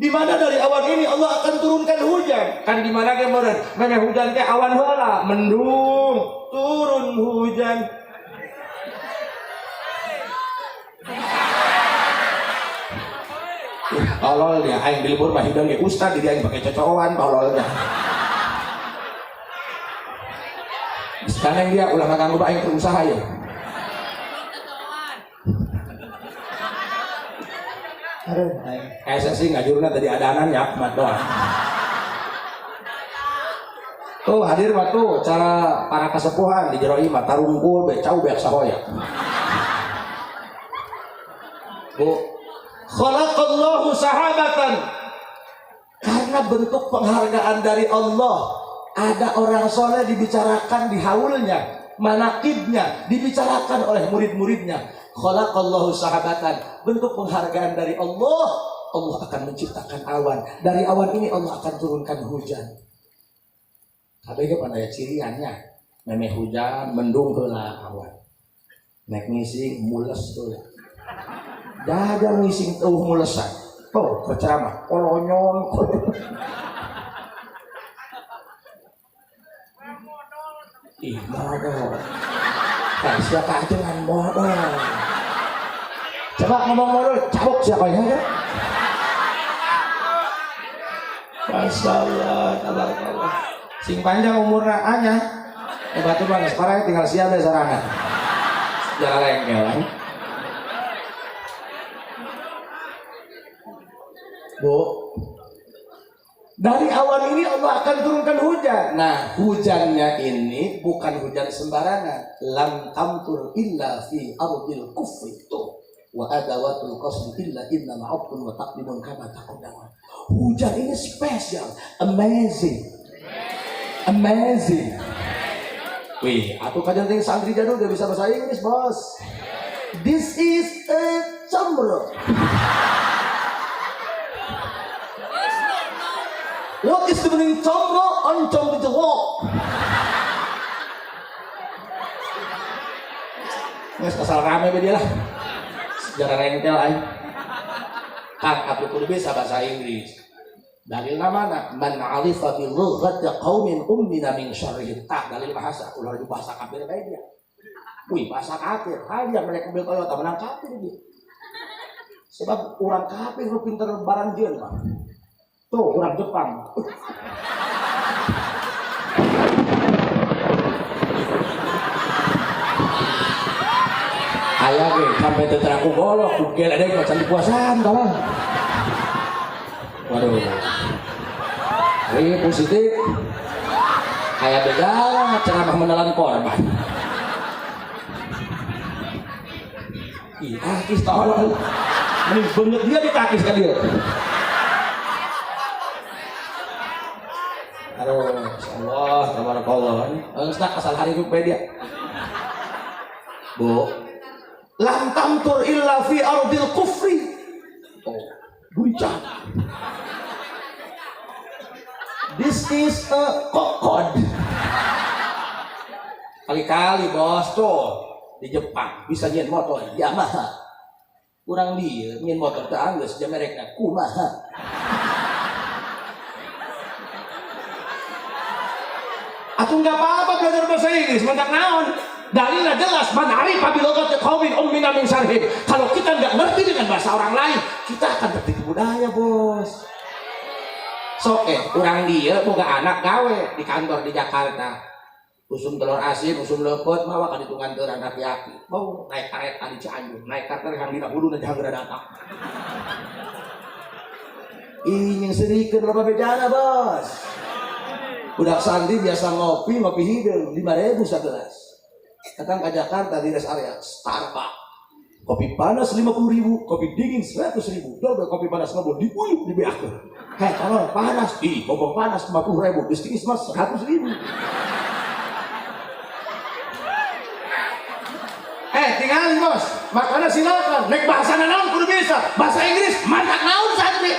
Speaker 1: Di mana dari awan ini Allah akan turunkan hujan. Kan di mana ke meureun? Memeh hujan teh awan heula, mendung, turun hujan. Tolol dia, aing di libur mah hidang ge ustad, di aing pakai cocokan tololnya. Sekarang dia ulah ngaganggu aing berusaha ya. Aduh, kayak sih ngajurna tadi adanan ya, mat doang. Tuh hadir mah tuh cara para kesepuhan di jero imah tarungkul becau beak sahoya. Bu, khalaqallahu sahabatan, karena bentuk penghargaan dari Allah. Ada orang soleh dibicarakan di haulnya, manakibnya dibicarakan oleh murid-muridnya. Khalaqallahu sahabatan, bentuk penghargaan dari Allah. Allah akan menciptakan awan. Dari awan ini Allah akan turunkan hujan. Kabeh pada ciriannya, memeh hujan, mendung heula awan. Nek ngising mules tuh. Dagang ngising teuh mulesan. Tuh, berceramah kolonyong. Ih, modal. Siapa aja dengan modal. Coba ngomong modal, cabuk siapanya ya? Masya Allah, tabarakallah. Sing panjang umurna anya. Batu bang, sekarang tinggal siapa serangan. Jangan lengkel. Bu, dari awan ini Allah akan turunkan hujan. Nah, hujannya ini bukan hujan sembarangan. Lam tamtur illa fi ardil kufri tuh. Wa adawatul qasdi illa inna ma'abun wa taqdimun kama taqaddama. Hujan ini spesial, amazing. Wih, aku kadang santri jadul gak bisa bahasa Inggris, bos. This is a chamber. What is the meaning chamber? Oncom di jawab. Nges asal rame be dia lah. Sejarah rentel aing. Kang aku kudu bisa bahasa Inggris. Dalil mana? Man 'alifa bil lughati qaumin ummina min syarrihim. Dalil bahasa ulah di bahasa kafir bae dia. Wih, bahasa kafir. Haja mereka bil kalau tak menang kafir dia. Sebab orang kafir lu pinter barang jeun mah. Tuh orang Jepang. Aya ge sampai teu teraku golok, kugel ada yang can dipuasaan tolong. Waduh. Ini positif. Kayak begala ceramah menelan korban. Ih, kis tolong. Mending banget dia ditakis kan dia. Aduh, Allah, tabarakallah. Engsak asal hari rupiah dia. Bu, lam tamtur illa fi ardil kufri. Oh, buicak. This is a kokod. Kali-kali bos tuh di Jepang bisa nyen motor Yamaha. Kurang dia nyen motor teh anggeus jeung merekna kumaha. Atuh enggak apa-apa belajar bahasa Inggris, mentak naon? Dalilnya jelas, man arifa bil lughati qaumin ummina min syarrihim. Kalau kita enggak ngerti dengan bahasa orang lain, kita akan tertipu budaya, Bos. Soke, urang dia boga anak gawe di kantor di Jakarta. Usum telur asin, usum lepet, mawa kan hitungan teuran aki-aki. Mau naik kereta di Cianjur, naik kereta yang dina hulu dan jangan datang. Ingin sedikit berapa bejana, Bos. Budak santri biasa ngopi hideung 5.000 sagelas. Datang ke Jakarta di rest area Starbucks. Kopi panas 50.000, kopi dingin 100.000. Double kopi panas ngobol diuyuk di beakeun. Heh, kalau panas, bobong panas 50.000, geus mas 100.000. Tinggalin bos, makanya silakan. Nek bahasa naon kudu bisa. Bahasa Inggris mantak naon santri.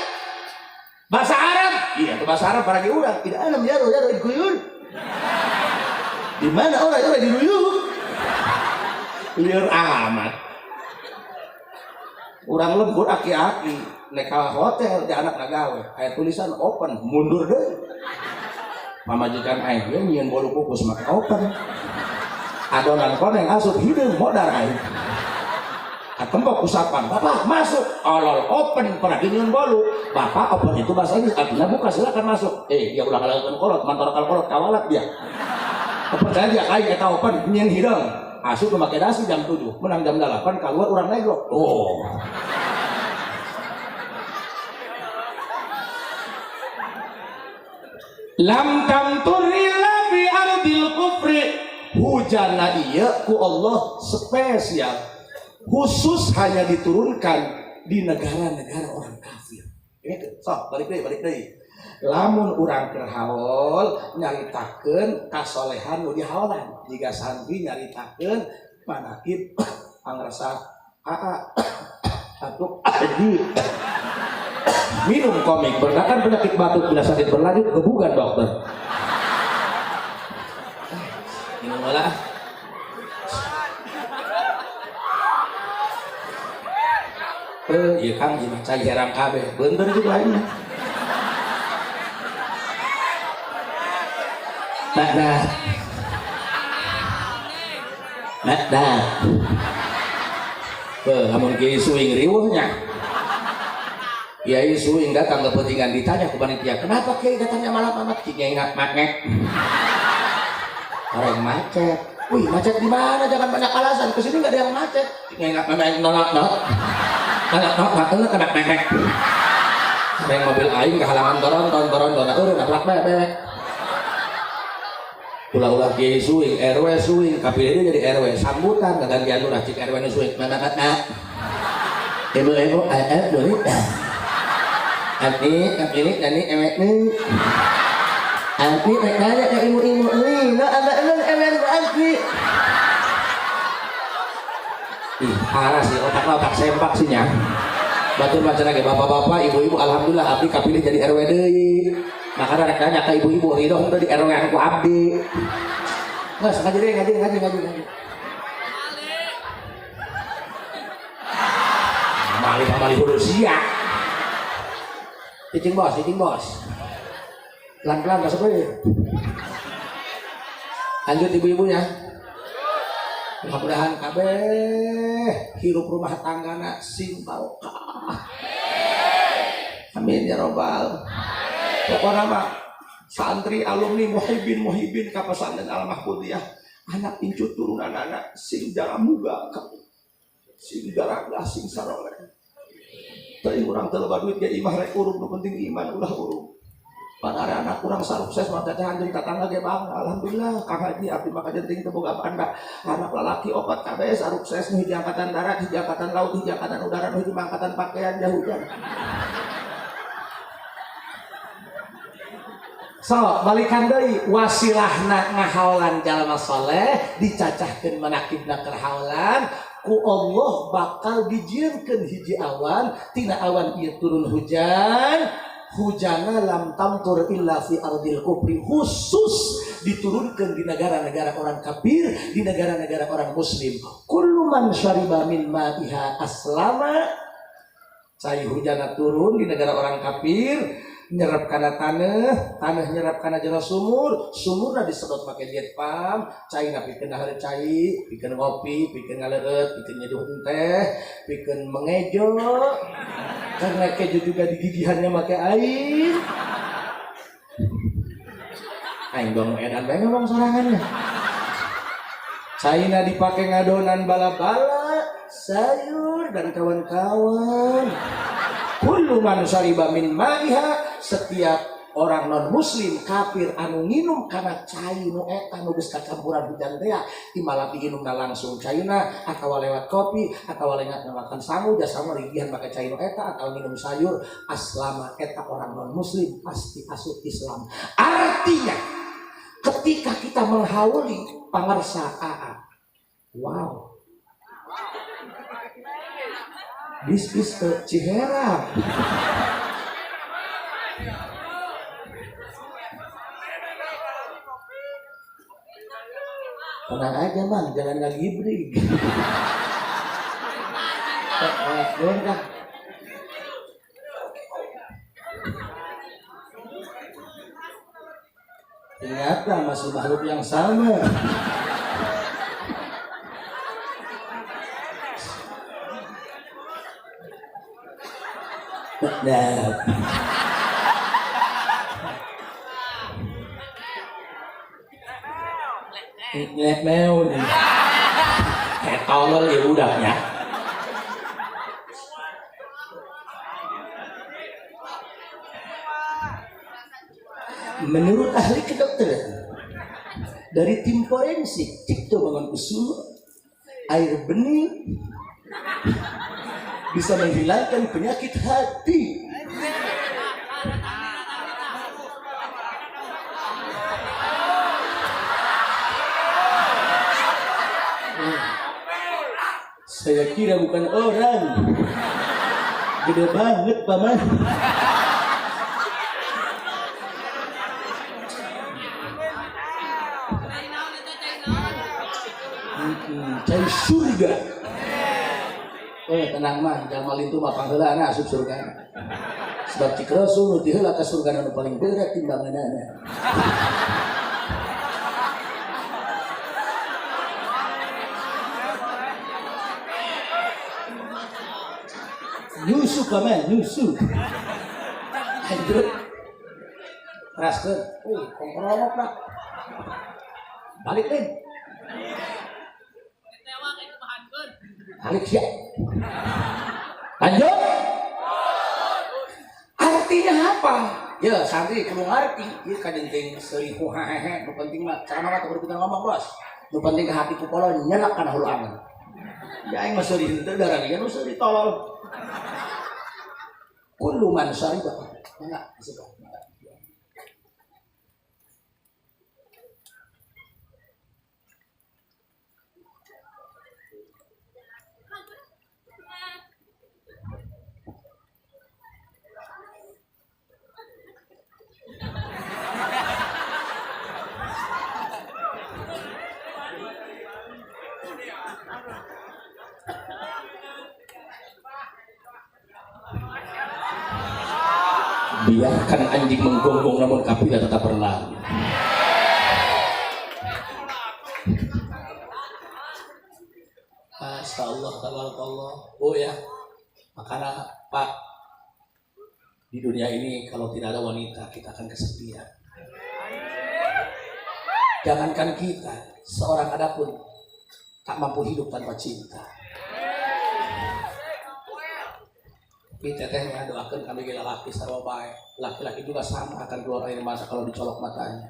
Speaker 1: Bahasa Arab, iya itu bahasa Arab para ge urang. Tidak ada jaro dikuyun. Di mana orang diruyuk? Liar amat. Urang lembur aki-aki, nek ka hotel di anak nagawe, aya tulisan open, mundur deui. Pamajikan aing ge nyieun bolu pupus make open. Adonan koneng asup hideung modar aing. Atembok usapan, Bapak masuk, olol open pernah nyieun bolu. Bapak open itu bahasa Inggris, artinya buka silakan masuk. Dia ulah ngalakeun kolot, mantor kolot kawalat dia. Kepercayaan dia aing eta open nyieun hideung. Asup make dasi jam 7, menang jam 8 keluar urang negro. Oh. Lam tamtur illa fi ardil kufri. Hujanna ieu ku Allah spesial. Khusus hanya diturunkan di negara-negara orang kafir. Gitu. Sok balik deui. Lamun urang keur haol nyaritakeun kasolehan nu dihaolan. Jiga santri nyaritakeun manakib pangresa atuk minum komik berdakan penyakit batuk bila sakit berlanjut kebugan dokter. Minum lah. Iya Kang, gimana cai herang kabeh, bener juga ini. Nah. Namun kiai suing riweuhnya. Kiai suing datang kepentingan ditanya ke panitia, kenapa kiai datangnya malam amat? Kiai ngak-ngak. Orang macet. Wih, macet di mana? Jangan banyak alasan. Kesini nggak ada yang macet. Kiai ngak-ngak nolak. Kena. Yang mobil aing kehalangan toron nabrak bebek. Ulah-ulah kiai suing, RW suing, kapilnya jadi RW sambutan gantian urang cik RW nu suing. Mana ibu dulu. Anti kapilnya jadi ewek nih. Anti nanya ke ibu-ibu nih, ada anti. Parah sih otak sempak sih nya. Batur baca lagi bapak-bapak, ibu-ibu alhamdulillah abdi kapilih jadi RW deui. Makanya rek nanya ke ibu-ibu ridho untuk di RW aku abdi. Nggak sengaja deh ngaji. Mali hulu siap. Cicing bos. Pelan-pelan gak sebenarnya. Lanjut ibu-ibu ya. Mudah-mudahan kabeh hirup rumah tanggana sing barokah. Amin ya robbal. Pokoknya mah santri alumni muhibin ka pesantren Al Mahfudiyah anak incut turunan anak sing jarang muga sing garanglah sing saroleh. Tadi urang teu loba duit ge imah rek urung nu penting iman ulah urung. Pada anak kurang sukses maka jangan jadi tetangga ge bang. Alhamdulillah Kang Haji abdi maka jenting teu boga banda. Anak lalaki opat kabeh sukses nu hiji angkatan darat, hiji angkatan laut, hiji angkatan udara, nu hiji angkatan pakaian jauh hujan. So, balikan deui wasilahna ngahaolan jalma saleh dicacahkeun manakibna kerhaolan ku Allah bakal dijieunkeun hiji awan tina awan ieu turun hujan. Hujana lam tamtur illa fi ardil kufri, khusus diturunkan di negara-negara orang kafir, di negara-negara orang muslim. Kullu man syariba min ma'iha aslama. Cai hujana turun di negara orang kafir, nyerap kana tanah nyerap kana jero sumurna disedot make jet pam, cai na pikeun hareup cai, pikeun ngopi, pikeun ngaleut, pikeun nyeduh teh, pikeun mengejo. Karena keju juga digigihannya pakai air. Aing dong edan bae ngomong sorangannya. Caina dipakai ngadonan bala-bala, sayur dan kawan-kawan. Kullu man syariba min ma'iha, setiap orang non muslim kafir anu nginum kana cai nu eta nu geus kacampuran hujan teh timalah diinumna langsung caina atawa lewat kopi atawa lewat makan sangu jasa mah rigihan make cai nu eta atawa minum sayur aslama eta orang non muslim pasti asup Islam. Artinya ketika kita menghauli pangarsa AA, wow, this is the Ciherang. Tenang aja man, jangan ngagibrig. Belum kan? Ternyata masih makhluk yang sama. Nah. Ngeliat meo nih kayak tolol ya udahnya. Menurut ahli kedokteran dari tim forensik Cipto Mangunkusumo, air bening bisa menghilangkan penyakit hati. Saya kira bukan orang. Gede banget paman. Cai surga. Tenang mah, jangan malintu mah pangheulana asup surga. Sebab cik Rasul nu diheula ka surga nu paling berat timbanganana. Nyusuk paman, nyusuk. Lanjut. Teraskeun. Kompromok nak. Balik lin. Balik siap. Lanjut. Artinya apa? Ya, santri kudu ngarti. Ieu kajenting seribu hehehe. Nu penting mah cara mah teu kita ngomong, Bos. Nu penting hati kupolo nyelak kana hulu angan. Ya aing mah seuri henteu darah dia nu seuri tolol. Kullu man syariba. Mana disebut? Biarkan anjing menggonggong namun kafilah tetap berlari. Masya Allah, tabarakallah. Oh ya, makanya Pak, di dunia ini kalau tidak ada wanita kita akan kesepian. Jangankan kita, seorang ada pun tak mampu hidup tanpa cinta. Tapi tetehnya doakan kami laki sarwa baik. Laki-laki juga sama akan keluar air mata kalau dicolok matanya.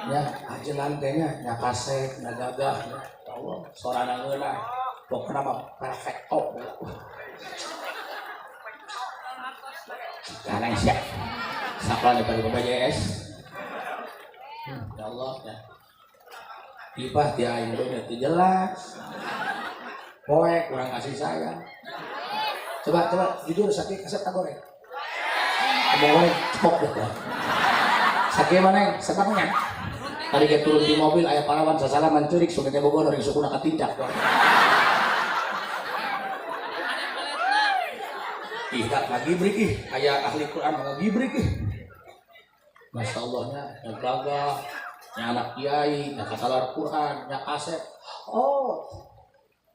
Speaker 1: Ya, aja lantainya, nya kasep, nya gagah, ya Allah, sorana ngeunah, pokoknya mah perfecto. Sekarang siap, saklan daripada BPJS. Ya Allah, ya. Ibah dia Indonesia itu jelas. Poek kurang kasih sayang. Coba jujur sakit kasep tak goreng. Kamu goreng cepok deh. Sakit mana? Sebabnya. Tadi dia turun di mobil, ayah pahlawan sasalaman curik, sungai Bogor dari suku nak tindak. Tidak lagi beri ayah ahli Quran lagi beri. Masya Allahnya, yang gagah, yang anak kiai, yang katalar Quran, yang kasep. Oh,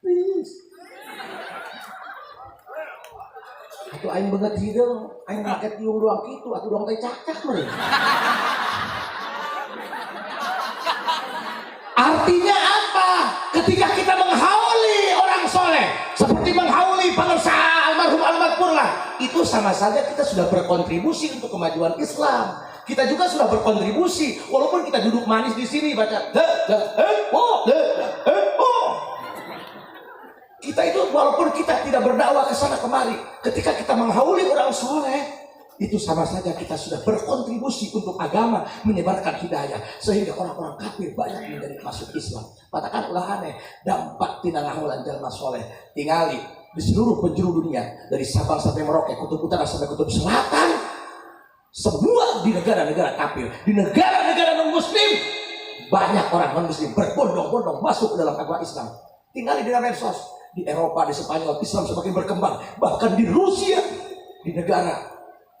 Speaker 1: please. Atau aing banget hidung, aing rakyat tiung doang gitu, aku doang teh cacak mereka. Artinya apa? Ketika kita menghauli orang soleh, seperti menghauli pengusaha almarhum almarhumlah, itu sama saja kita sudah berkontribusi untuk kemajuan Islam. Kita juga sudah berkontribusi, walaupun kita duduk manis di sini baca kita itu walaupun kita tidak berdakwah ke sana kemari, ketika kita menghauli orang soleh, itu sama saja kita sudah berkontribusi untuk agama, menyebarkan hidayah, sehingga orang-orang kafir banyak menjadi masuk Islam. Katakan ulah aneh, dampak tina ngahulan jalma soleh tingali di seluruh penjuru dunia, dari Sabang sampai Merauke, kutub utara sampai kutub selatan, semua di negara-negara kafir, di negara-negara non-muslim, banyak orang non-muslim berbondong-bondong masuk ke dalam agama Islam. Tinggali di medsos, di Eropa, di Spanyol, Islam semakin berkembang, bahkan di Rusia, di negara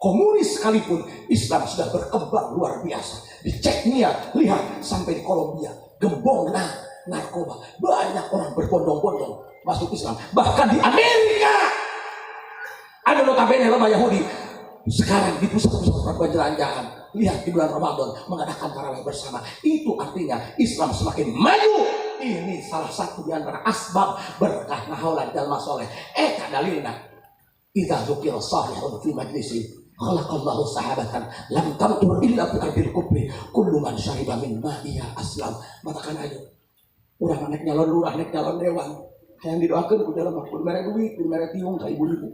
Speaker 1: komunis sekalipun Islam sudah berkembang luar biasa. Di Chechnya, lihat sampai di Kolombia, gembong narkoba, banyak orang berbondong-bondong masuk Islam. Bahkan di Amerika ada notabene lama Yahudi sekarang di pusat-pusat perbelanjaan, lihat di bulan Ramadan mengadakan tarawih bersama. Itu artinya Islam semakin maju. Ini salah satu di antara asbab berkah ngahaulan jalma soleh. Eta dalilna idza dzukira salihun fi majlisi khalaqallahu sahabatan lam tamtur illa bi ardil kubri kullu man syariba min ma'iya aslam. Matakan aja urang nek nyalon lurah nek nyalon dewan hayang didoakeun ku dalam kudu mere duit kudu mere tiung ka ibu-ibu,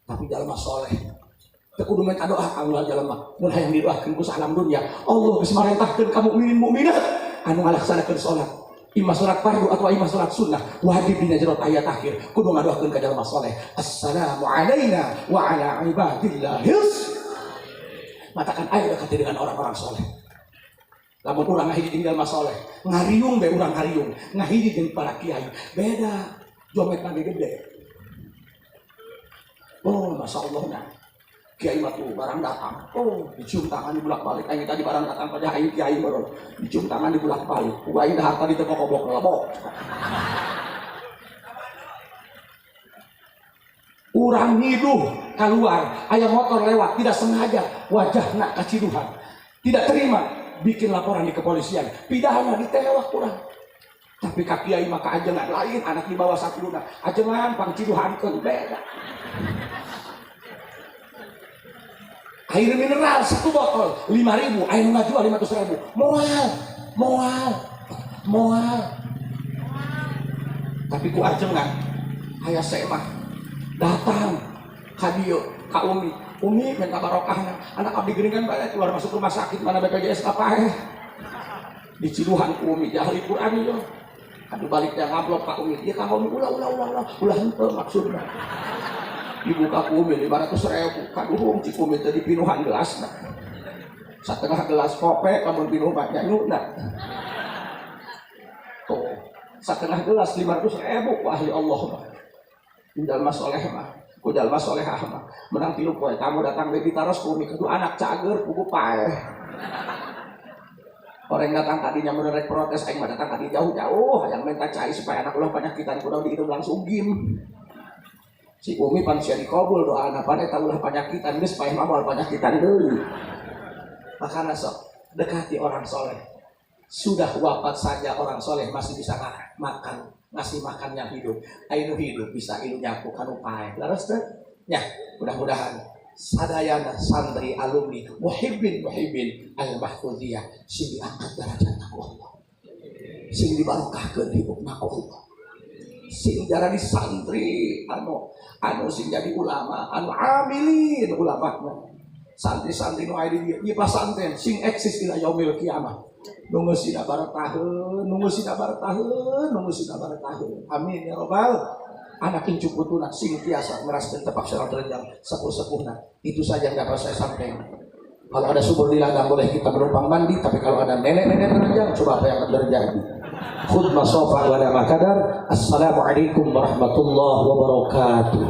Speaker 1: tapi jalma soleh teu kudu minta doa Allah jalma mun hayang didoakeun ku salam dunya Allah geus marentahkeun ka mukminin mukminat anu ngalaksanakeun salat imma salat fardu atau imma salat sunnah wajib dina jero ayat akhir kudu ngadoakeun ka jalma soleh assalamu alaina wa ala ibadillahis. Matakan aya dekat dengan orang-orang soleh. Lamun urang ngahiji jeung jalma soleh ngariung be urang ngariung ngahiji jeung para kiai beda jometna gede. Oh masya Allah nah kiai mah tuh barang datang, oh dicium tangan di bulak balik. Aing tadi barang datang pada aing kiai baru dicium tangan di bulak balik. Aing dah harta di tepok-tepok lebok. Urang ngiduh keluar, aya motor lewat tidak sengaja wajahna kaciduhan, tidak terima, bikin laporan di kepolisian, pidana ditewak kurang. Tapi ka kiai mah kaajengan lain, anak di bawah 1 luna, ajengan pangciduhankeun beda. Air mineral 1 botol 5.000, air ngajual 500.000. Moal. Tapi ku ajengan aya semah datang ka dieu ka Umi minta barokahna. Anak abdi geuningan bae keluar masuk rumah sakit mana BPJS apa diciduhan ku Umi di ahli Quran ieu. Adu balik teh ngablok ka Umi. Ieu ka Umi ulah henteu maksudna. Dibuka ku Umi 500.000 kaduhung cik Umi teh dipinuhan gelasna. Setengah gelas kope lamun pinuh mah nyanyuna. Tuh, setengah gelas 500.000 ku ahli Allah mah. Jalma soleh mah, ku jalma solehah mah. Menang 3 poe tamu datang deui ditaros ku mikudu anak cager pugu pae. Orang datang tadinya menurut protes aing mah datang tadi jauh-jauh yang minta cai supaya anak ulah panyakitan kudu dihidup langsung gim. Si Umi pan sia dikabul doana pan eta ulah panyakitan geus paeh mah moal panyakitan deui. Makana sok dekati orang soleh. Sudah wafat saja orang soleh masih bisa makan, ngasih makan yang hidup. Ainu hidup bisa ilu nyapu kanu pae. Laras teh? Nya, mudah-mudahan sadayana santri alumni muhibbin al-mahfudiyah sing diangkat derajatna ku Allah. Sing dibarokahkeun hidupna ku Allah. Sing jarani santri anu sing jadi ulama, anu amilin ulamana. Santri-santri nu aya di dieu ieu pasantren sing eksis ila yaumil kiamah. Nunggu sida barataheun, amin ya robbal. Anak incu putuna sing tiasa meraskeun tepak sareng terenjang sepuh-sepuhna. Itu saja yang dapat saya sampaikan. Kalau ada sumur di ladang boleh kita menumpang mandi, tapi kalau ada nenek-nenek terenjang coba apa yang akan terjadi. Khutbah sofa wa la makadar. Assalamualaikum warahmatullahi wabarakatuh.